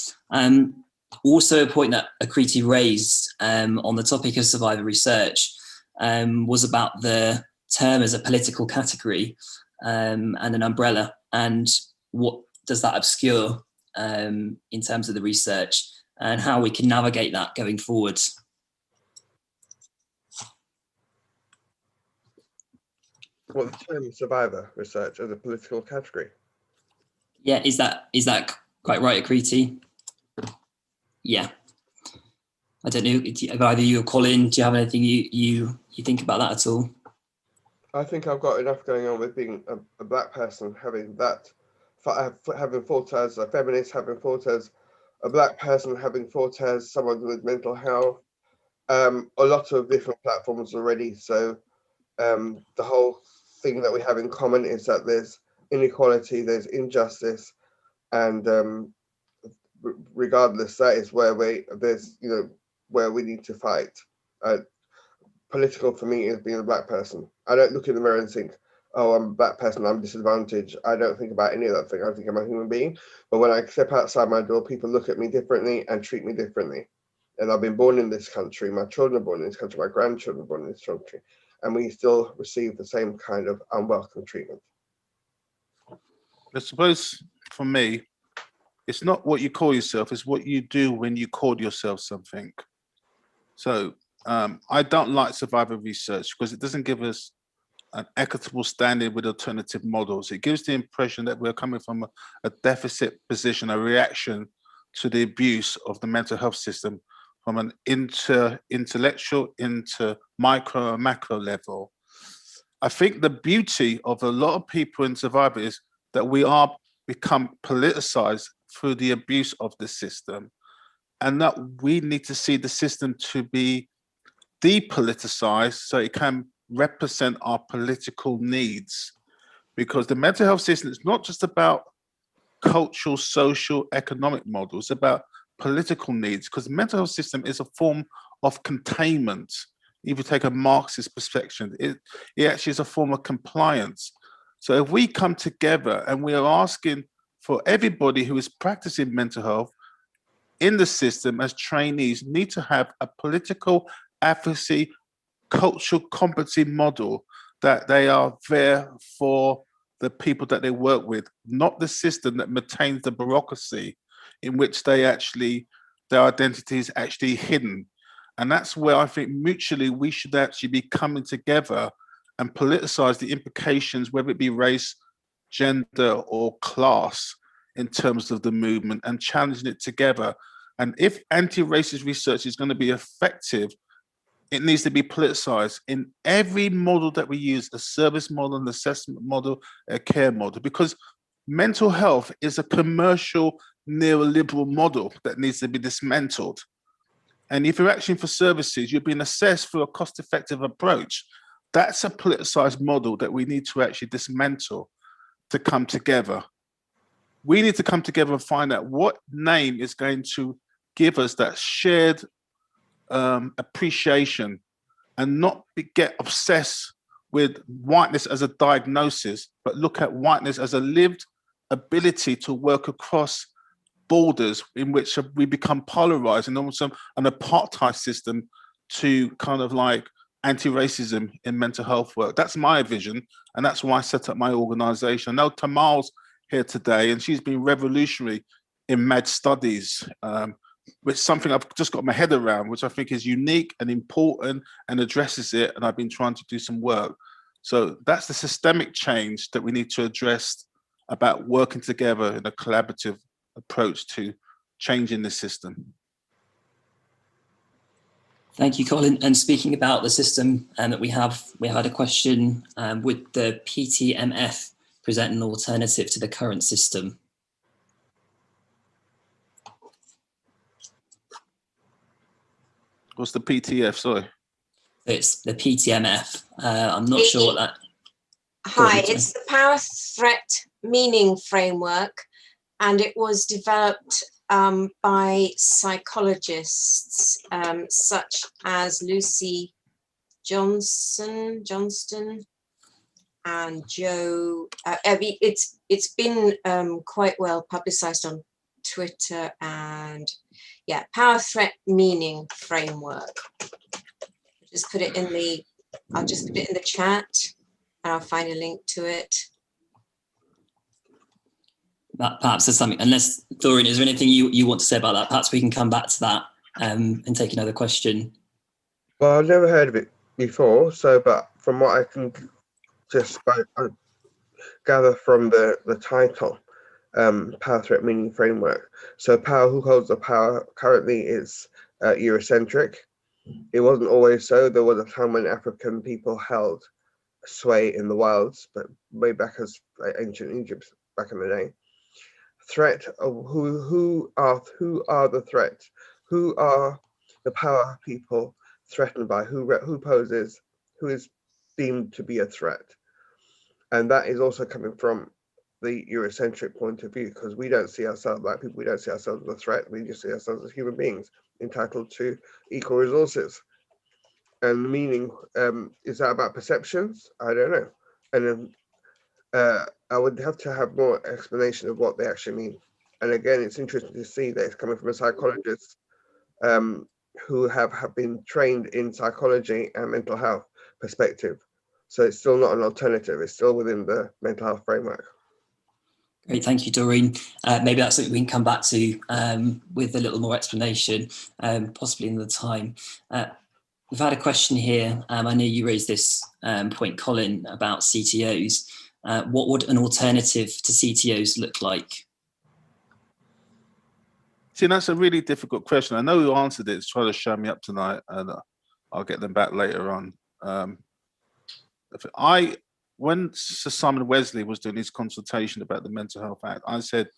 Also, a point that Akriti raised on the topic of survivor research was about the term as a political category and an umbrella, and what does that obscure in terms of the research, and how we can navigate that going forward. Well, the term survivor research as a political category. Yeah, is that quite right, Akriti? Yeah. I don't know if either you or Colin, do you have anything you think about that at all? I think I've got enough going on with being a Black person, having fought as a feminist, having fought as a Black person, having fought as someone with mental health, a lot of different platforms already. So the whole thing that we have in common is that there's inequality, there's injustice, and regardless, that is where where we need to fight. Political for me is being a Black person. I don't look in the mirror and think, oh, I'm a Black person, I'm disadvantaged. I don't think about any of that thing. I think I'm a human being. But when I step outside my door, people look at me differently and treat me differently. And I've been born in this country. My children are born in this country. My grandchildren are born in this country. And we still receive the same kind of unwelcome treatment. I suppose for me, it's not what you call yourself, it's what you do when you call yourself something. So I don't like survivor research because it doesn't give us an equitable standing with alternative models. It gives the impression that we're coming from a deficit position, a reaction to the abuse of the mental health system from an intellectual, micro and macro level. I think the beauty of a lot of people in survivor is that we are become politicized through the abuse of the system, and that we need to see the system to be depoliticized so it can represent our political needs. Because the mental health system is not just about cultural, social, economic model. It's about political needs, because the mental health system is a form of containment. If you take a Marxist perspective, it actually is a form of compliance. So if we come together and we are asking for everybody who is practicing mental health in the system as trainees need to have a political advocacy, cultural competency model, that they are there for the people that they work with, not the system that maintains the bureaucracy in which their identity is actually hidden. And that's where I think mutually we should actually be coming together and politicize the implications, whether it be race, gender, or class, in terms of the movement, and challenging it together. And if anti-racist research is going to be effective, it needs to be politicized in every model that we use, a service model, an assessment model, a care model, because mental health is a commercial neoliberal model that needs to be dismantled. And if you're actually for services, you're being assessed through a cost-effective approach. That's a politicized model that we need to actually dismantle to come together. We need to come together and find out what name is going to give us that shared appreciation, and not get obsessed with whiteness as a diagnosis, but look at whiteness as a lived ability to work across borders in which we become polarized, and also an apartheid system to kind of like anti-racism in mental health work. That's my vision, and that's why I set up my organization. I know Tamal's here today, and she's been revolutionary in med studies, which is something I've just got my head around, which I think is unique and important and addresses it, and I've been trying to do some work. So that's the systemic change that we need to address, about working together in a collaborative approach to changing the system. Thank you, Colin. And speaking about the system that we had a question, would the PTMF present an alternative to the current system? What's the PTF, sorry? It's the PTMF. I'm not sure what that... Hi, it's the Power Threat Meaning Framework, and it was developed by psychologists such as Lucy Johnston and Joe. It's been quite well publicized on Twitter, and yeah, Power Threat Meaning Framework. I'll just put it in the chat, and I'll find a link to it. Perhaps there's something, unless, Doreen, is there anything you want to say about that? Perhaps we can come back to that and take another question. Well, I've never heard of it before, but from what I can just gather from the title, Power Threat Meaning Framework. So who holds the power currently is Eurocentric. It wasn't always so. There was a time when African people held sway in the wilds, but way back as ancient Egypt back in the day. Threat of who are the threats? Who are the power people threatened by? Who is deemed to be a threat? And that is also coming from the Eurocentric point of view, because we don't see ourselves, black people, we don't see ourselves as a threat. We just see ourselves as human beings entitled to equal resources. And meaning, is that about perceptions? I don't know. And then I would have to have more explanation of what they actually mean. And again, it's interesting to see that it's coming from a psychologist who have been trained in psychology and mental health perspective. So it's still not an alternative. It's still within the mental health framework. Great, thank you, Doreen. Maybe that's something we can come back to with a little more explanation, possibly in the time. We've had a question here. I know you raised this point, Colin, about CTOs. What would an alternative to CTOs look like? See, that's a really difficult question. I know who answered it. It's trying to show me up tonight, and I'll get them back later on. When Sir Simon Wesley was doing his consultation about the Mental Health Act, I said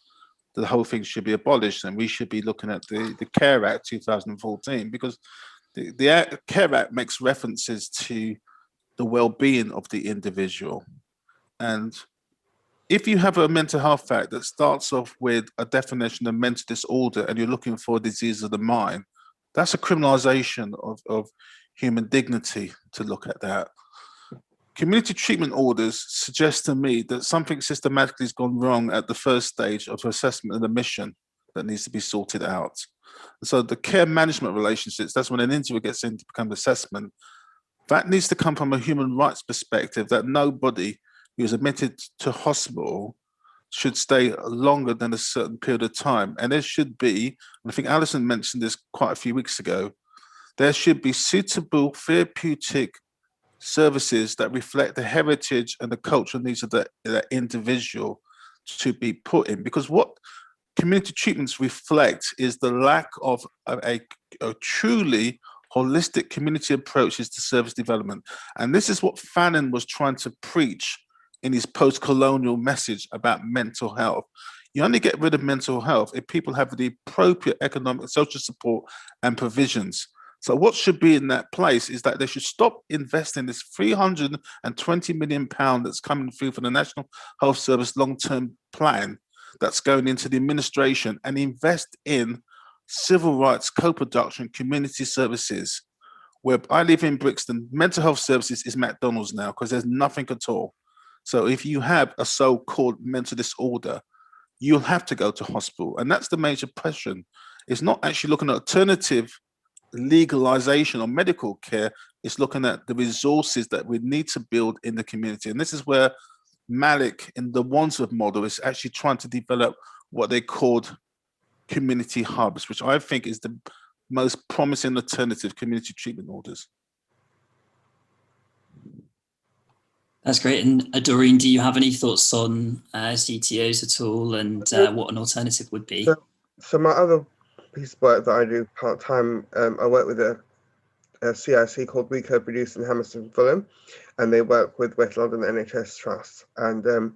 the whole thing should be abolished, and we should be looking at the Care Act 2014, because the Care Act makes references to the well-being of the individual. And if you have a mental health act that starts off with a definition of mental disorder and you're looking for a disease of the mind, that's a criminalization of human dignity to look at that. Community treatment orders suggest to me that something systematically has gone wrong at the first stage of assessment and admission that needs to be sorted out. So the care management relationships, that's when an individual gets in to become assessment, that needs to come from a human rights perspective, that nobody who is admitted to hospital should stay longer than a certain period of time. And there should be, and I think Alison mentioned this quite a few weeks ago, there should be suitable therapeutic services that reflect the heritage and the cultural needs of the individual to be put in. Because what community treatments reflect is the lack of a truly holistic community approaches to service development. And this is what Fanon was trying to preach in his post-colonial message about mental health. You only get rid of mental health if people have the appropriate economic and social support and provisions. So what should be in that place is that they should stop investing this £320 million that's coming through from the National Health Service long-term plan that's going into the administration and invest in civil rights, co-production, community services. Where I live in Brixton, mental health services is McDonald's now because there's nothing at all. So if you have a so-called mental disorder, you'll have to go to hospital. And that's the major question. It's not actually looking at alternative legalization or medical care. It's looking at the resources that we need to build in the community. And this is where Malik in the Wandsworth model is actually trying to develop what they called community hubs, which I think is the most promising alternative community treatment orders. That's great. And Doreen, do you have any thoughts on CTOs at all and what an alternative would be? So my other piece of work that I do part-time, I work with a CIC called We Co-Produce in Hammersmith Fulham, and they work with West London NHS Trust. And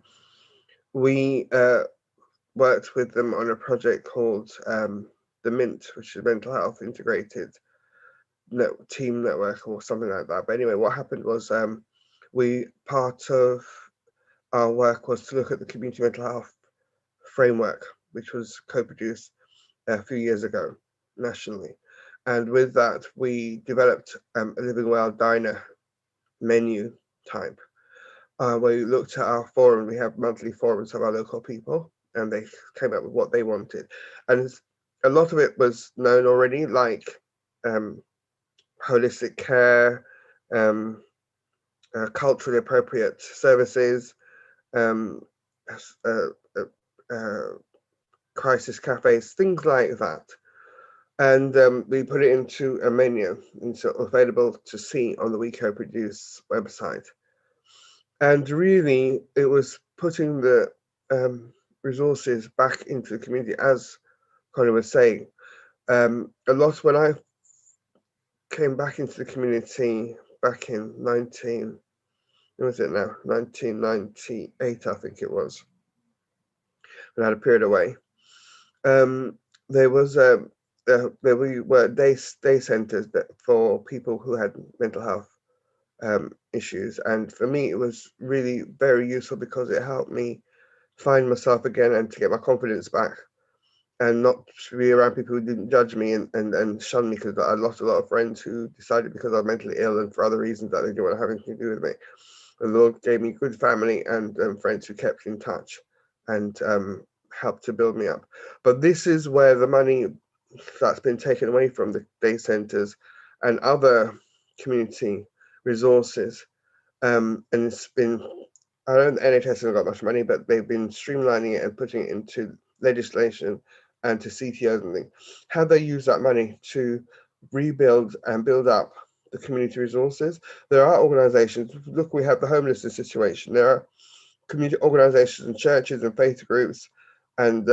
we worked with them on a project called the MINT, which is Mental Health Integrated Team Network or something like that. But anyway, what happened was part of our work was to look at the community mental health framework, which was co-produced a few years ago nationally. And with that, we developed a Living Well diner menu type, where we looked at our forum. We have monthly forums of our local people, and they came up with what they wanted. And a lot of it was known already, like holistic care, culturally appropriate services, crisis cafes, things like that. And we put it into a menu, and so available to see on the We Co-Produce website. And really, it was putting the resources back into the community, as Colin was saying. A lot when I came back into the community back in 1998, I think it was. I had a period away. There was there were day centres for people who had mental health issues, and for me it was really very useful because it helped me find myself again and to get my confidence back, and not to be around people who didn't judge me and shun me, because I lost a lot of friends who decided because I'm mentally ill and for other reasons that they didn't want to have anything to do with me. The Lord gave me good family and friends who kept in touch and helped to build me up. But this is where the money that's been taken away from the day centres and other community resources, and it's been, I don't know, the NHS hasn't got much money, but they've been streamlining it and putting it into legislation and to CTOs and things. How they use that money to rebuild and build up the community resources. There are organisations, look, we have the homelessness situation. There are community organisations and churches and faith groups and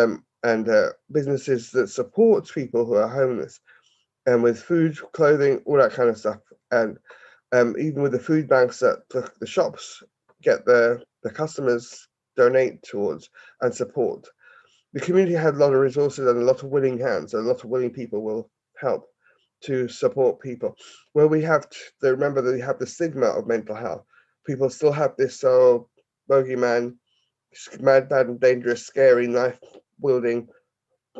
businesses that support people who are homeless, and with food, clothing, all that kind of stuff. And even with the food banks that the shops get the customers donate towards and support. The community had a lot of resources and a lot of willing hands, and a lot of willing people will help to support people. Where we have to remember that we have the stigma of mental health. People still have this bogeyman mad, bad and dangerous, scary, knife-wielding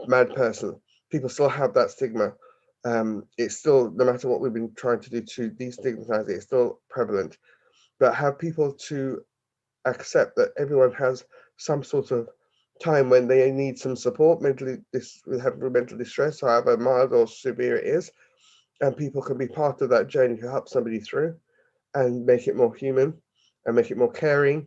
mad person. People still have that stigma. It's still, no matter what we've been trying to do to destigmatize it, it's still prevalent. But have people to accept that everyone has some sort of time when they need some support, mental distress, however mild or severe it is, and people can be part of that journey to help somebody through and make it more human and make it more caring.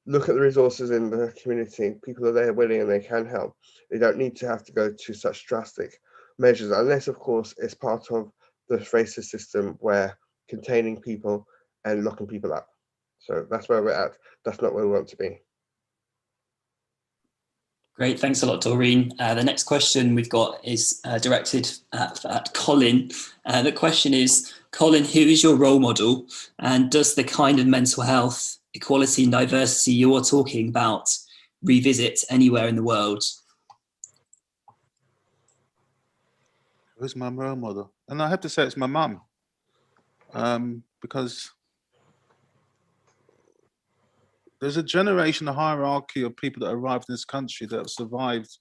Look at the resources in the community. People are there willing and they can help. They don't need to have to go to such drastic measures, unless, of course, it's part of the racist system where containing people and locking people up. So that's where we're at. That's not where we want to be. Great, thanks a lot, Doreen. The next question we've got is directed at Colin. The question is, Colin, who is your role model, and does the kind of mental health, equality and diversity you're talking about revisit anywhere in the world? Who's my role model? And I have to say it's my mum, because there's a generation, a hierarchy of people that arrived in this country that have survived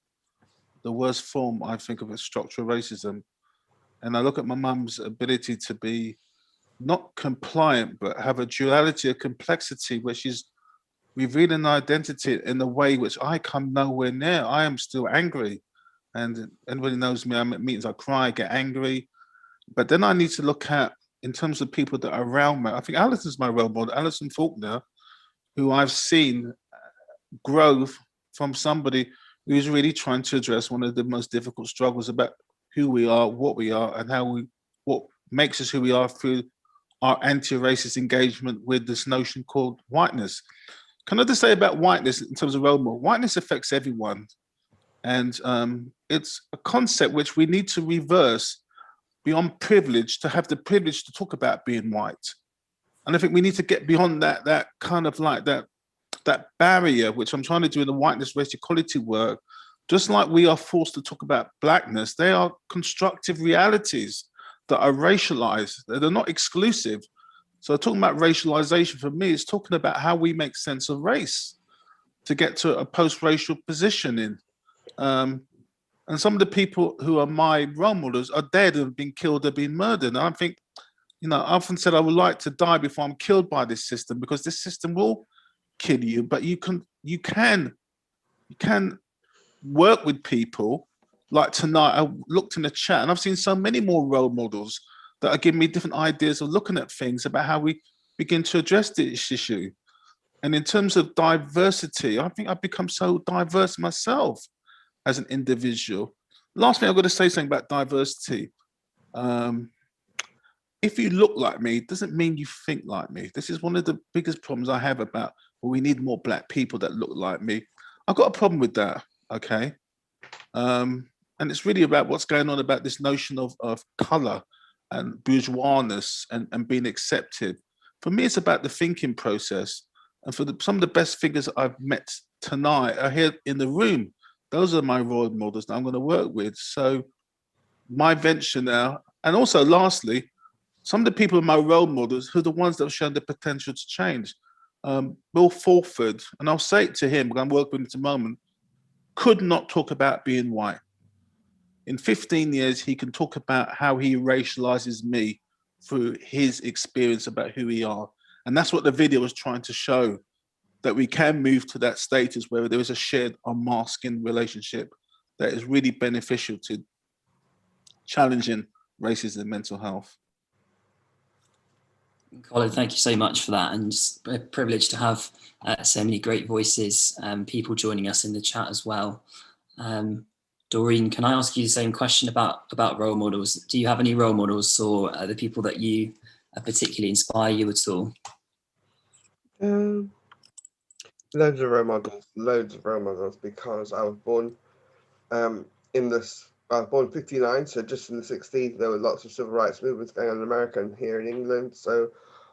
the worst form, I think, of structural racism. And I look at my mum's ability to be not compliant, but have a duality, a complexity, where she's revealing an identity in a way which I come nowhere near. I am still angry. And anybody knows me, I'm at meetings, I cry, get angry. But then I need to look at, in terms of people that are around me, I think Alison's my role model, Alison Faulkner, who I've seen grow from somebody who's really trying to address one of the most difficult struggles about who we are, what we are, and what makes us who we are through our anti-racist engagement with this notion called whiteness. Can I just say about whiteness in terms of role model? Whiteness affects everyone. And it's a concept which we need to reverse beyond privilege to have the privilege to talk about being white. And I think we need to get beyond that kind of like that barrier, which I'm trying to do in the whiteness race equality work. Just like we are forced to talk about blackness, they are constructive realities that are racialized. They're not exclusive. So talking about racialization for me is talking about how we make sense of race to get to a post-racial positioning. And some of the people who are my role models are dead and have been killed, have been murdered. And I think, you know, I often said I would like to die before I'm killed by this system, because this system will kill you, but you can work with people. Like tonight, I looked in the chat and I've seen so many more role models that are giving me different ideas of looking at things about how we begin to address this issue. And in terms of diversity, I think I've become so diverse myself as an individual. Last thing I've got to say something about diversity. If you look like me, it doesn't mean you think like me. This is one of the biggest problems I have about, well, we need more Black people that look like me. I've got a problem with that, okay? And it's really about what's going on about this notion of color and bourgeoisness and being accepted. For me, it's about the thinking process. And for some of the best figures I've met tonight are here in the room. Those are my role models that I'm going to work with. So my venture now, and also lastly, some of the people in my role models who are the ones that have shown the potential to change. Bill Fulford, and I'll say it to him, because I'm working with him at the moment, could not talk about being white. In 15 years, he can talk about how he racializes me through his experience about who we are. And that's what the video was trying to show, that we can move to that status where there is a shared unmasking relationship that is really beneficial to challenging racism and mental health. Colin, thank you so much for that, and a privilege to have so many great voices, people joining us in the chat as well. Doreen, can I ask you the same question about role models? Do you have any role models, or the people that you particularly inspire you at all? Loads of role models, because I was born I was born in 59, so just in the 60s, there were lots of civil rights movements going on in America and here in England. So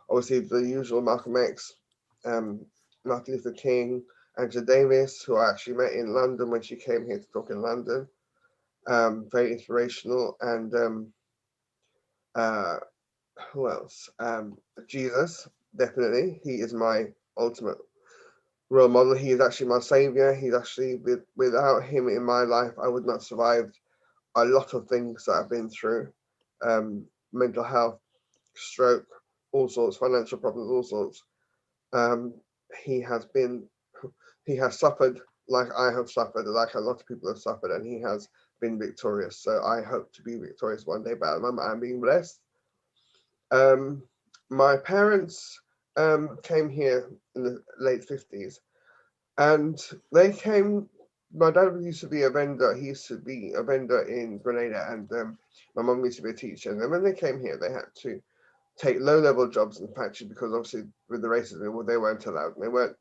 obviously the usual Malcolm X, Martin Luther King, Angela Davis, who I actually met in London when she came here to talk in London. Very inspirational. And who else? Jesus, definitely. He is my ultimate role model. He is actually my savior. He's actually, without him in my life, I would not survive a lot of things that I've been through. Mental health, stroke, all sorts, financial problems, all sorts. He has suffered like I have suffered, like a lot of people have suffered, and he has been victorious. So I hope to be victorious one day, but at the moment I'm being blessed. My parents came here in the late 50s, and they came. My dad used to be a vendor. He used to be a vendor in Grenada, and my mum used to be a teacher. And then when they came here, they had to take low-level jobs in factory because obviously with the racism, they weren't allowed. They weren't,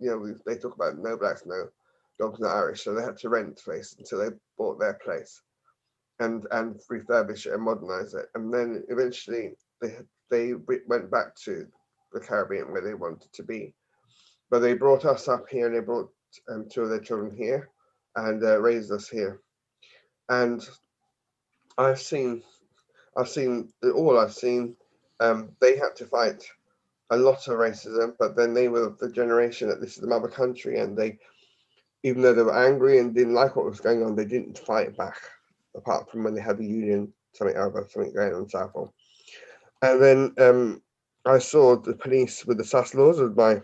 they talk about no blacks, no dogs, no Irish. So they had to rent place until they bought their place and refurbish it and modernize it. And then eventually they went back to the Caribbean where they wanted to be. But they brought us up here, and they brought 2 of their children here and raised us here. And I've seen all I've seen. They had to fight a lot of racism, but then they were the generation that this is the mother country, and they, even though they were angry and didn't like what was going on, they didn't fight back, apart from when they had the union, something going on Southall. And then I saw the police with the sus laws of my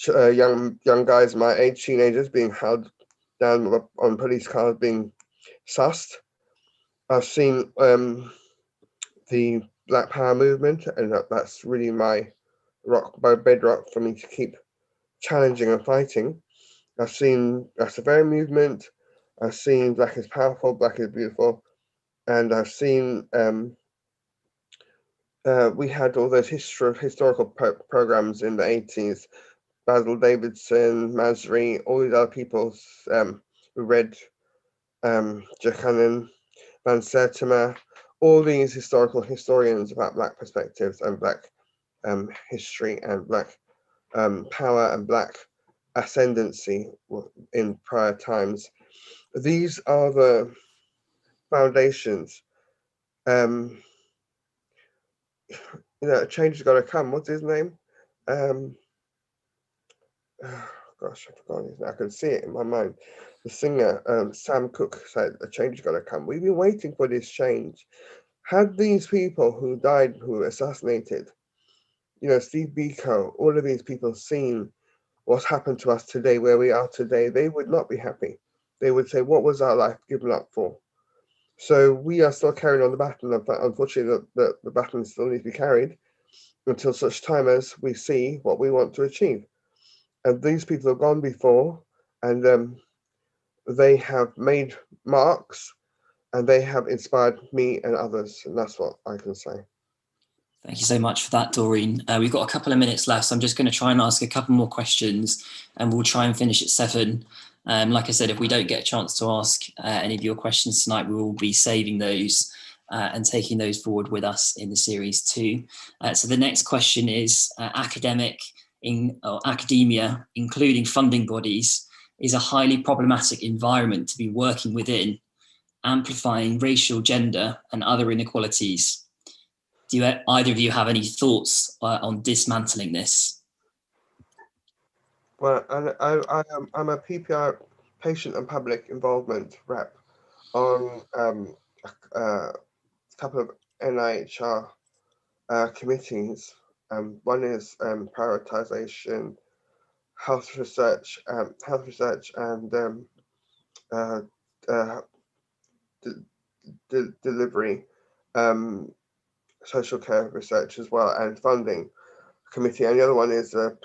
young guys my age, teenagers, being held down on police cars, being sussed. I've seen the Black Power movement, and that's really my bedrock for me to keep challenging and fighting. I've seen that's the very movement. I've seen Black is Powerful, Black is Beautiful, and I've seen we had all those historical programs in the 80s. Basil Davidson, Masri, all these other people who read Jacqueline Van Sertima, all these historians about Black perspectives and Black history and Black power and Black ascendancy in prior times. These are the foundations. Change has got to come. What's his name? Gosh, I've forgotten his name. I can see it in my mind. The singer, Sam Cooke, said a change has got to come. We've been waiting for this change. Had these people who died, who were assassinated, Steve Biko, all of these people seen what's happened to us today, where we are today, they would not be happy. They would say, what was our life given up for? So we are still carrying on the baton. Unfortunately, the baton still needs to be carried until such time as we see what we want to achieve. And these people have gone before, and they have made marks, and they have inspired me and others, and that's what I can say. Thank you so much for that, Doreen. We've got a couple of minutes left, so I'm just going to try and ask a couple more questions, and we'll try and finish at 7. Like I said, if we don't get a chance to ask any of your questions tonight, we will be saving those and taking those forward with us in the series too. So the next question is, academia, including funding bodies, is a highly problematic environment to be working within, amplifying racial, gender, and other inequalities. Do either of you have any thoughts on dismantling this? Well, I'm a PPI, patient and public involvement rep, on a couple of NIHR committees. One is prioritization, health research, and delivery, social care research as well, and funding committee. And the other one is a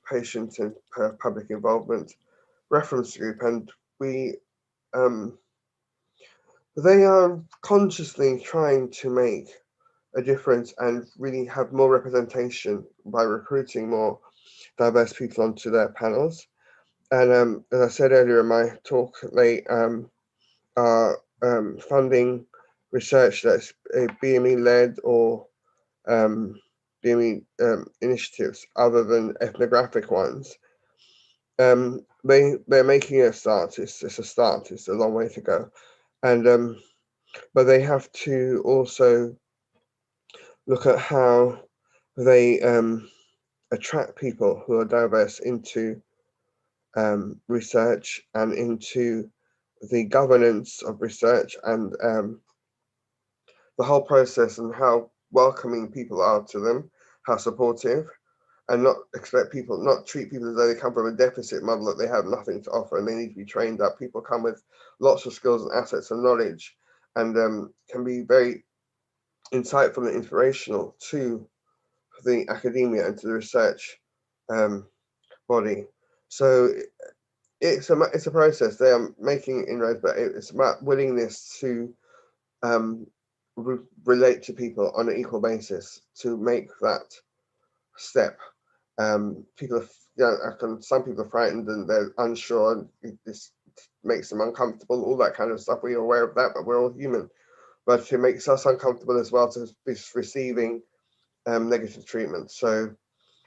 patient and public involvement reference group, and they are consciously trying to make a difference and really have more representation by recruiting more diverse people onto their panels. And as I said earlier in my talk, they are funding research that's BME led or BME initiatives other than ethnographic ones. They're making a start. It's a start. It's a long way to go, and but they have to also look at how they attract people who are diverse into research and into the governance of research and the whole process, and how welcoming people are to them, how supportive, and not treat people as though they come from a deficit model, that they have nothing to offer and they need to be trained up. People come with lots of skills and assets and knowledge, and can be very insightful and inspirational to the academia and to the research body. So it's a process. They are making inroads, but it's about willingness to relate to people on an equal basis to make that step. People are, some people are frightened and they're unsure, and this makes them uncomfortable, all that kind of stuff. We're aware of that, but we're all human. But it makes us uncomfortable as well to be receiving negative treatment. So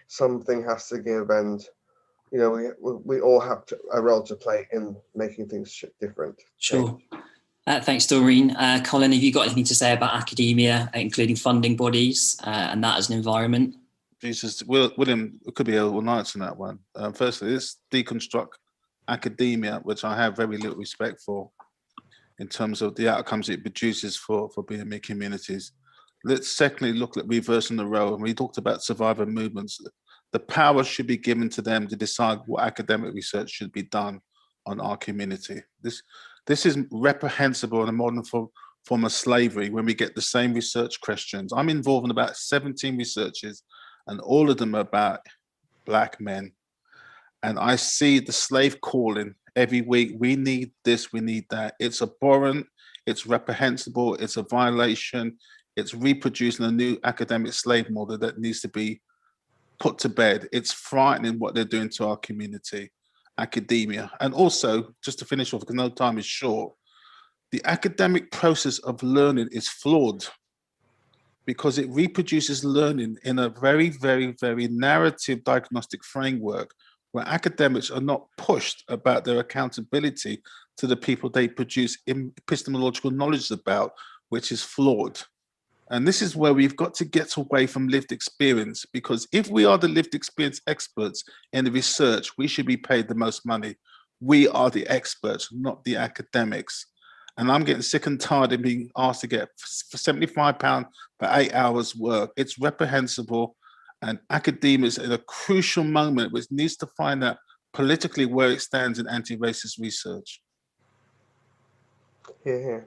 something has to give, and we all have a role to play in making things different. Sure. Thanks, Doreen. Colin, have you got anything to say about academia, including funding bodies and that as an environment? Jesus, William could be all nights on that one. Firstly, let's deconstruct academia, which I have very little respect for in terms of the outcomes it produces for BME communities. Let's secondly look at reversing the role. And we talked about survivor movements. The power should be given to them to decide what academic research should be done on our community. This is reprehensible in a modern form of slavery when we get the same research questions. I'm involved in about 17 researches, and all of them are about Black men. And I see the slave calling every week. We need this, we need that. It's abhorrent, it's reprehensible, it's a violation, it's reproducing a new academic slave model that needs to be put to bed. It's frightening what they're doing to our community, academia. And also, just to finish off, because no time is short, the academic process of learning is flawed because it reproduces learning in a very, very, very narrative diagnostic framework where academics are not pushed about their accountability to the people they produce epistemological knowledge about, which is flawed. And this is where we've got to get away from lived experience, because if we are the lived experience experts in the research, we should be paid the most money. We are the experts, not the academics. And I'm getting sick and tired of being asked to get £75 for 8 hours work. It's reprehensible, and academia is at a crucial moment which needs to find out politically where it stands in anti-racist research. Yeah.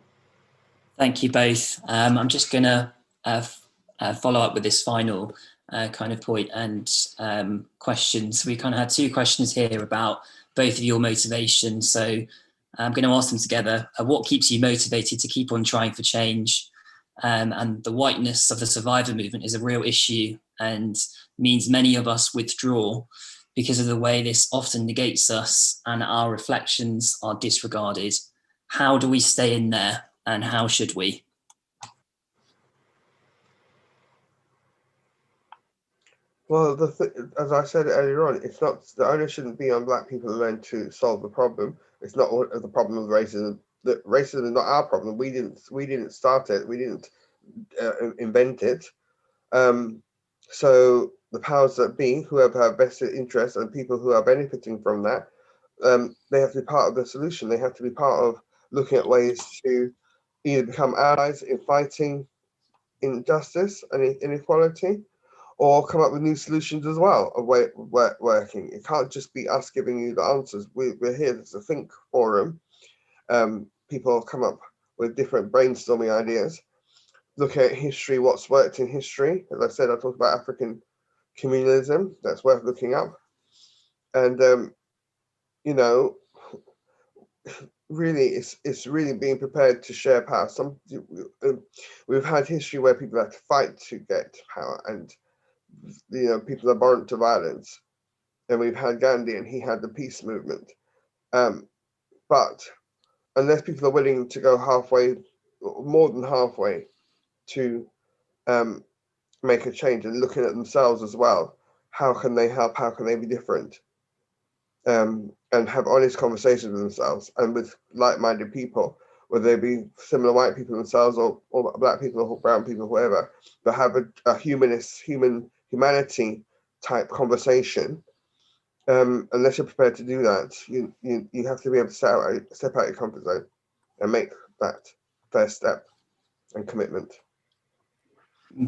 Thank you both. I'm just going to follow up with this final kind of point and questions. We kind of had two questions here about both of your motivations. So I'm going to ask them together. What keeps you motivated to keep on trying for change? And the whiteness of the survivor movement is a real issue and means many of us withdraw because of the way this often negates us and our reflections are disregarded. How do we stay in there, and how should we? Well, as I said earlier on, it's not, the onus shouldn't be on Black people alone to solve the problem. It's not the problem of racism. The racism is not our problem. We didn't start it. We didn't invent it. So the powers that be, whoever have vested interest, and people who are benefiting from that, they have to be part of the solution. They have to be part of looking at ways to either become allies in fighting injustice and inequality, or come up with new solutions as well of working. It can't just be us giving you the answers. We're here, there's a think forum. People come up with different brainstorming ideas, looking at history, what's worked in history. As I said, I talked about African communalism, that's worth looking up. And, really, it's really being prepared to share power. We've had history where people had to fight to get power, and people are born to violence. And we've had Gandhi, and he had the peace movement. But unless people are willing to go halfway, more than halfway, to make a change and looking at themselves as well, how can they help? How can they be different? And have honest conversations with themselves and with like-minded people, whether they be similar white people themselves or Black people or brown people, whoever, but have a humanity type conversation unless you're prepared to do that, you have to be able to step out your comfort zone and make that first step and commitment.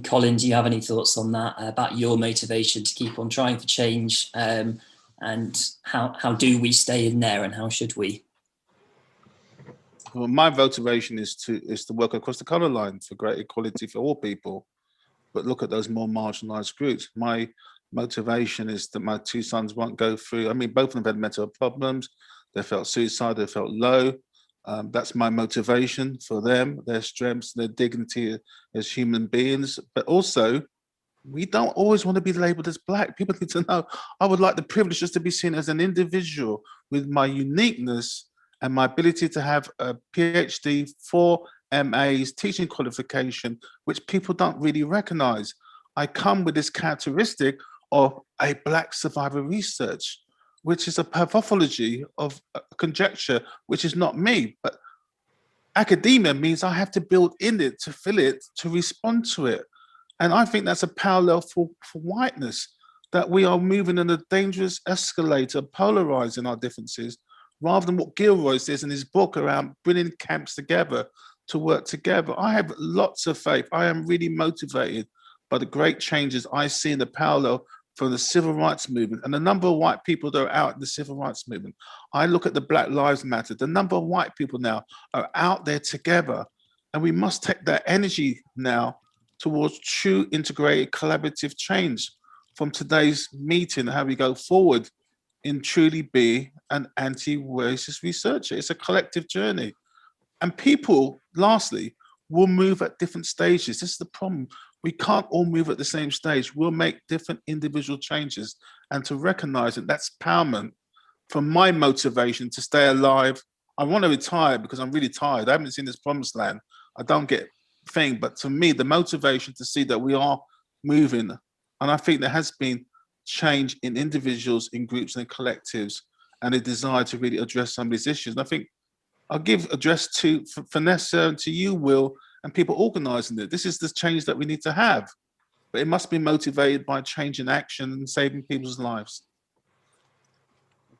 Colin, do you have any thoughts on that, about your motivation to keep on trying for change, and how do we stay in there, and how should we? Well, my motivation is to work across the colour line for greater equality for all people, but look at those more marginalised groups. My motivation is that my two sons won't go through. I mean, both of them had mental problems. They felt suicide. They felt low. That's my motivation for them, their strengths, their dignity as human beings. But also, we don't always want to be labelled as Black. People need to know I would like the privilege just to be seen as an individual with my uniqueness and my ability to have a PhD, 4 MAs, teaching qualification, which people don't really recognise. I come with this characteristic of a Black survivor research, which is a pathology of a conjecture, which is not me. But academia means I have to build in it, to fill it, to respond to it. And I think that's a parallel for whiteness, that we are moving in a dangerous escalator, polarizing our differences, rather than what Gilroy says in his book around bringing camps together to work together. I have lots of faith. I am really motivated by the great changes I see in the parallel from the civil rights movement and the number of white people that are out in the civil rights movement. I look at the Black Lives Matter, the number of white people now are out there together, and we must take that energy now towards true integrated collaborative change from today's meeting, how we go forward in truly be an anti-racist researcher. It's a collective journey. And people, lastly, will move at different stages. This is the problem. We can't all move at the same stage. We'll make different individual changes, and to recognize that that's empowerment from my motivation to stay alive. I want to retire because I'm really tired. I haven't seen this promised land. I don't get thing, but to me, the motivation to see that we are moving, and I think there has been change in individuals, in groups and collectives, and a desire to really address some of these issues. And I think I'll give address to Vanessa and to you, Will, and people organising it. This is the change that we need to have, but it must be motivated by change in action and saving people's lives.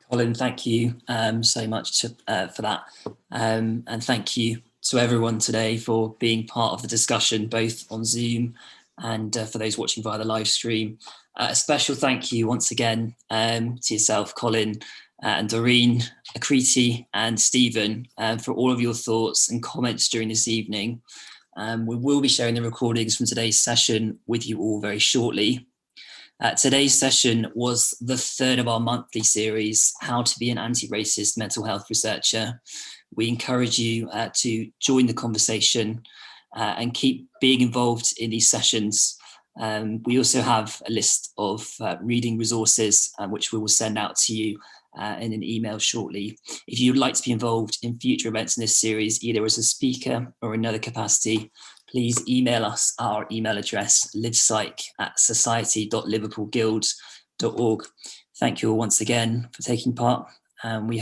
Colin, thank you so much for that. And thank you to everyone today for being part of the discussion, both on Zoom and for those watching via the live stream. A special thank you once again to yourself, Colin, and Doreen, Akriti and Stephen for all of your thoughts and comments during this evening. We will be sharing the recordings from today's session with you all very shortly. Today's session was the third of our monthly series, How to be an Anti-Racist Mental Health Researcher. We encourage you to join the conversation and keep being involved in these sessions. We also have a list of reading resources, which we will send out to you in an email shortly. If you'd like to be involved in future events in this series, either as a speaker or another capacity, please email us our email address, livepsych@society.liverpoolguild.org. Thank you all once again for taking part. We